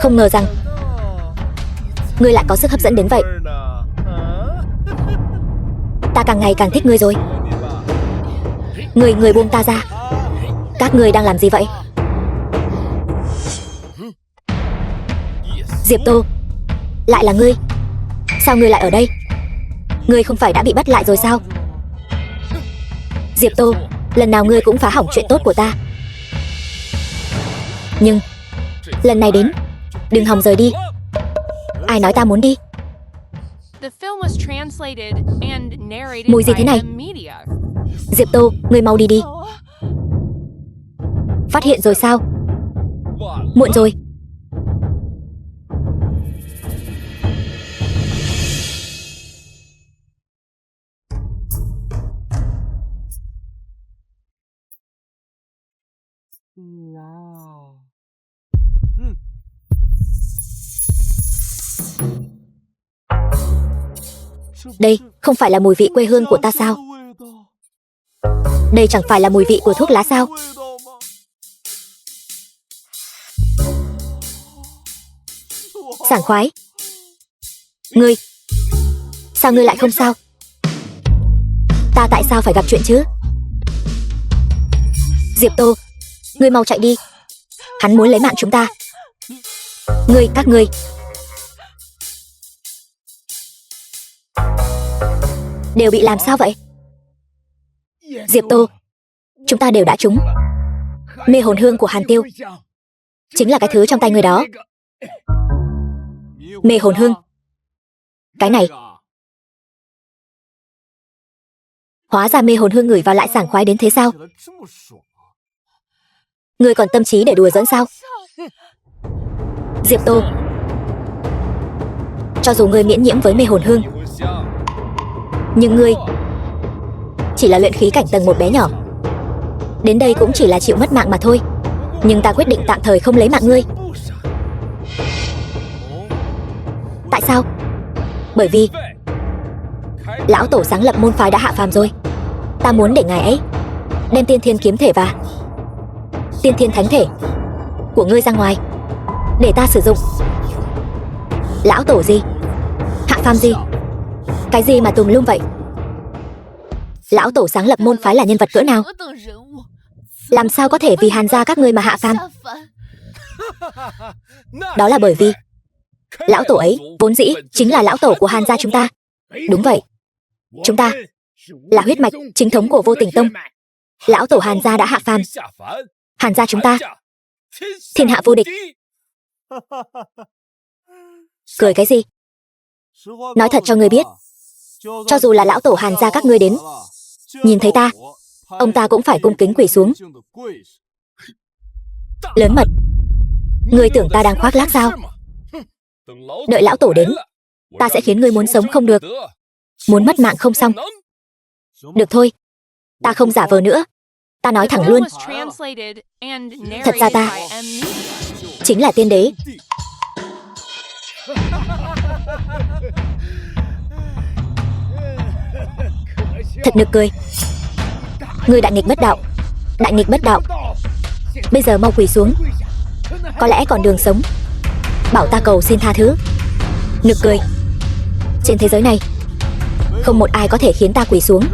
không ngờ rằng ngươi lại có sức hấp dẫn đến vậy. Ta càng ngày càng thích ngươi rồi. Ngươi buông ta ra. Các ngươi đang làm gì vậy? Diệp Tô, lại là ngươi. Sao ngươi lại ở đây? Ngươi không phải đã bị bắt lại rồi sao? Diệp Tô, lần nào ngươi cũng phá hỏng chuyện tốt của ta. Nhưng lần này đến, đừng hòng rời đi. Ai nói ta muốn đi? The film was translated and narrated Mùi gì by thế này? M Media. Diệp Tô, ngươi mau đi đi. Phát hiện rồi sao? Muộn rồi. Đây không phải là mùi vị quê hương của ta sao? Đây chẳng phải là mùi vị của thuốc lá sao? Sảng khoái. Ngươi, sao ngươi lại không sao? Ta tại sao phải gặp chuyện chứ? Diệp Tô, ngươi mau chạy đi. Hắn muốn lấy mạng chúng ta. Các ngươi đều bị làm sao vậy? Diệp Tô, chúng ta đều đã trúng mê hồn hương của Hàn Tiêu. Chính là cái thứ trong tay người đó. Mê hồn hương. Cái này, hóa ra mê hồn hương ngửi vào lại sảng khoái đến thế sao? Ngươi còn tâm trí để đùa giỡn sao? Diệp Tô, cho dù ngươi miễn nhiễm với mê hồn hương, nhưng ngươi chỉ là luyện khí cảnh tầng 1 bé nhỏ. Đến đây cũng chỉ là chịu mất mạng mà thôi. Nhưng ta quyết định tạm thời không lấy mạng ngươi. Tại sao? Bởi vì lão tổ sáng lập môn phái đã hạ phàm rồi. Ta muốn để ngài ấy đem tiên thiên kiếm thể và tiên thiên thánh thể của ngươi ra ngoài để ta sử dụng. Lão tổ gì? Hạ phàm gì? Cái gì mà tùm lum vậy? Lão tổ sáng lập môn phái là nhân vật cỡ nào? Làm sao có thể vì Hàn gia các ngươi mà hạ phàm? Đó là bởi vì lão tổ ấy vốn dĩ chính là lão tổ của Hàn gia chúng ta. Đúng vậy, chúng ta là huyết mạch chính thống của Vô Tình Tông. Lão tổ Hàn gia đã hạ phàm, Hàn gia chúng ta thiên hạ vô địch. Cười cái gì? Nói thật cho ngươi biết, cho dù là lão tổ Hàn gia các ngươi đến, nhìn thấy ta, ông ta cũng phải cung kính quỳ xuống. Lớn mật. Ngươi tưởng ta đang khoác lác sao? Đợi lão tổ đến, ta sẽ khiến ngươi muốn sống không được, muốn mất mạng không xong. Được thôi, ta không giả vờ nữa. Ta nói The thẳng film luôn, was translated and thật ra narrated ta by M. Media. chính là tiên đế. Thật nực cười. Ngươi đại nghịch bất đạo. Đại nghịch bất đạo. Bây giờ mau quỳ xuống. Có lẽ còn đường sống. Bảo ta cầu xin tha thứ. Nực cười. Trên thế giới này không một ai có thể khiến ta quỳ xuống.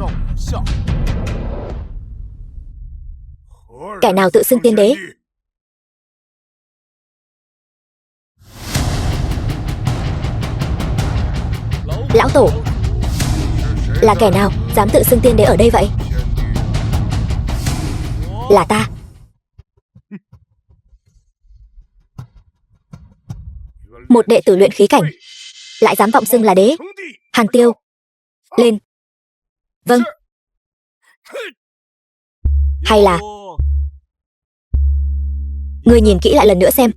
Kẻ nào tự xưng tiên đế? Lão tổ. Là kẻ nào dám tự xưng tiên đế ở đây vậy? Là ta. Một đệ tử luyện khí cảnh lại dám vọng xưng là đế. Hàn Tiêu, lên. Vâng. Hay là ngươi nhìn kỹ lại lần nữa xem.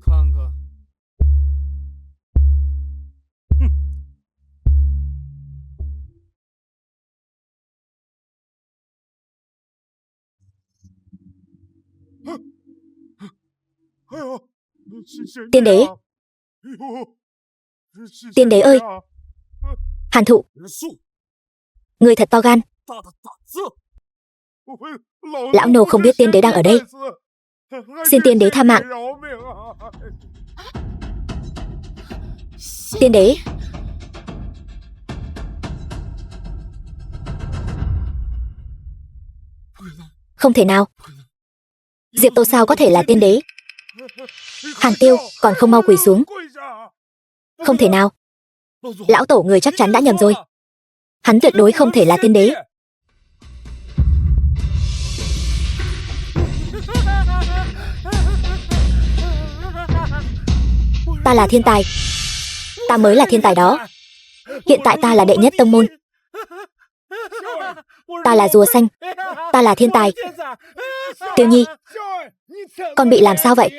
Tiên đế. Tiên đế ơi. Hàn Thụ, ngươi thật to gan. Lão nô không biết tiên đế đang ở đây. Xin tiên đế tha mạng. Tiên đế. Không thể nào. Diệp Tô sao có thể là tiên đế? Hàn Tiêu còn không mau quỳ xuống. Không thể nào. Lão tổ người chắc chắn đã nhầm rồi. Hắn tuyệt đối không thể là tiên đế. Ta là thiên tài. Ta mới là thiên tài đó. Hiện tại ta là đệ nhất tông môn. Ta là rùa xanh. Ta là thiên tài. Tiêu Nhi, con bị làm sao vậy?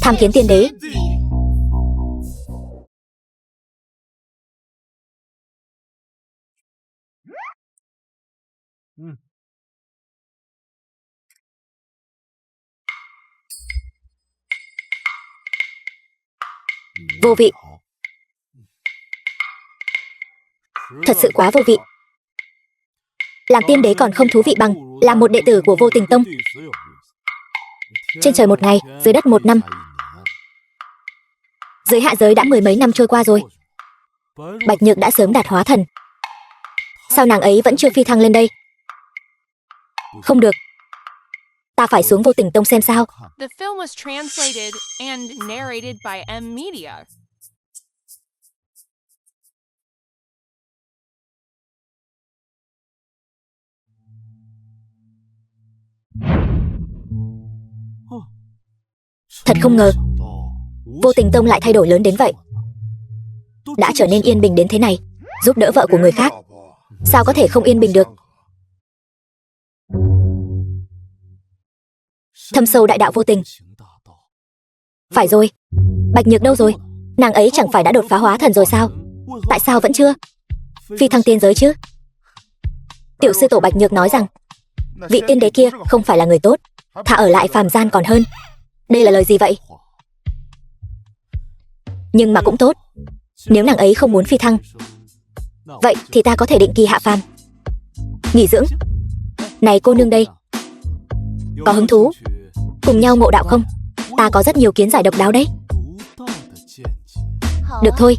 Tham kiến tiên đế. Vô vị. Thật sự quá vô vị. Làm tiên đế còn không thú vị bằng làm một đệ tử của Vô Tình Tông. Trên trời một ngày, dưới đất một năm. Dưới hạ giới đã mười mấy năm trôi qua rồi. Bạch Nhược đã sớm đạt hóa thần. Sao nàng ấy vẫn chưa phi thăng lên đây? Không được. Ta phải xuống Vô Tình Tông xem sao. The film was translated and narrated by M. Media. Thật không ngờ, Vô Tình Tông lại thay đổi lớn đến vậy. Đã trở nên yên bình đến thế này. Giúp đỡ vợ của người khác, sao có thể không yên bình được? Thâm sâu đại đạo vô tình. Phải rồi, Bạch Nhược đâu rồi? Nàng ấy chẳng phải đã đột phá hóa thần rồi sao? Tại sao vẫn chưa phi thăng tiên giới chứ? Tiểu sư tổ Bạch Nhược nói rằng vị tiên đế kia không phải là người tốt, thà ở lại phàm gian còn hơn. Đây là lời gì vậy? Nhưng mà cũng tốt. Nếu nàng ấy không muốn phi thăng, vậy thì ta có thể định kỳ hạ phàm, nghỉ dưỡng. Này cô nương đây, có hứng thú cùng nhau ngộ đạo không? Ta có rất nhiều kiến giải độc đáo đấy. Được thôi,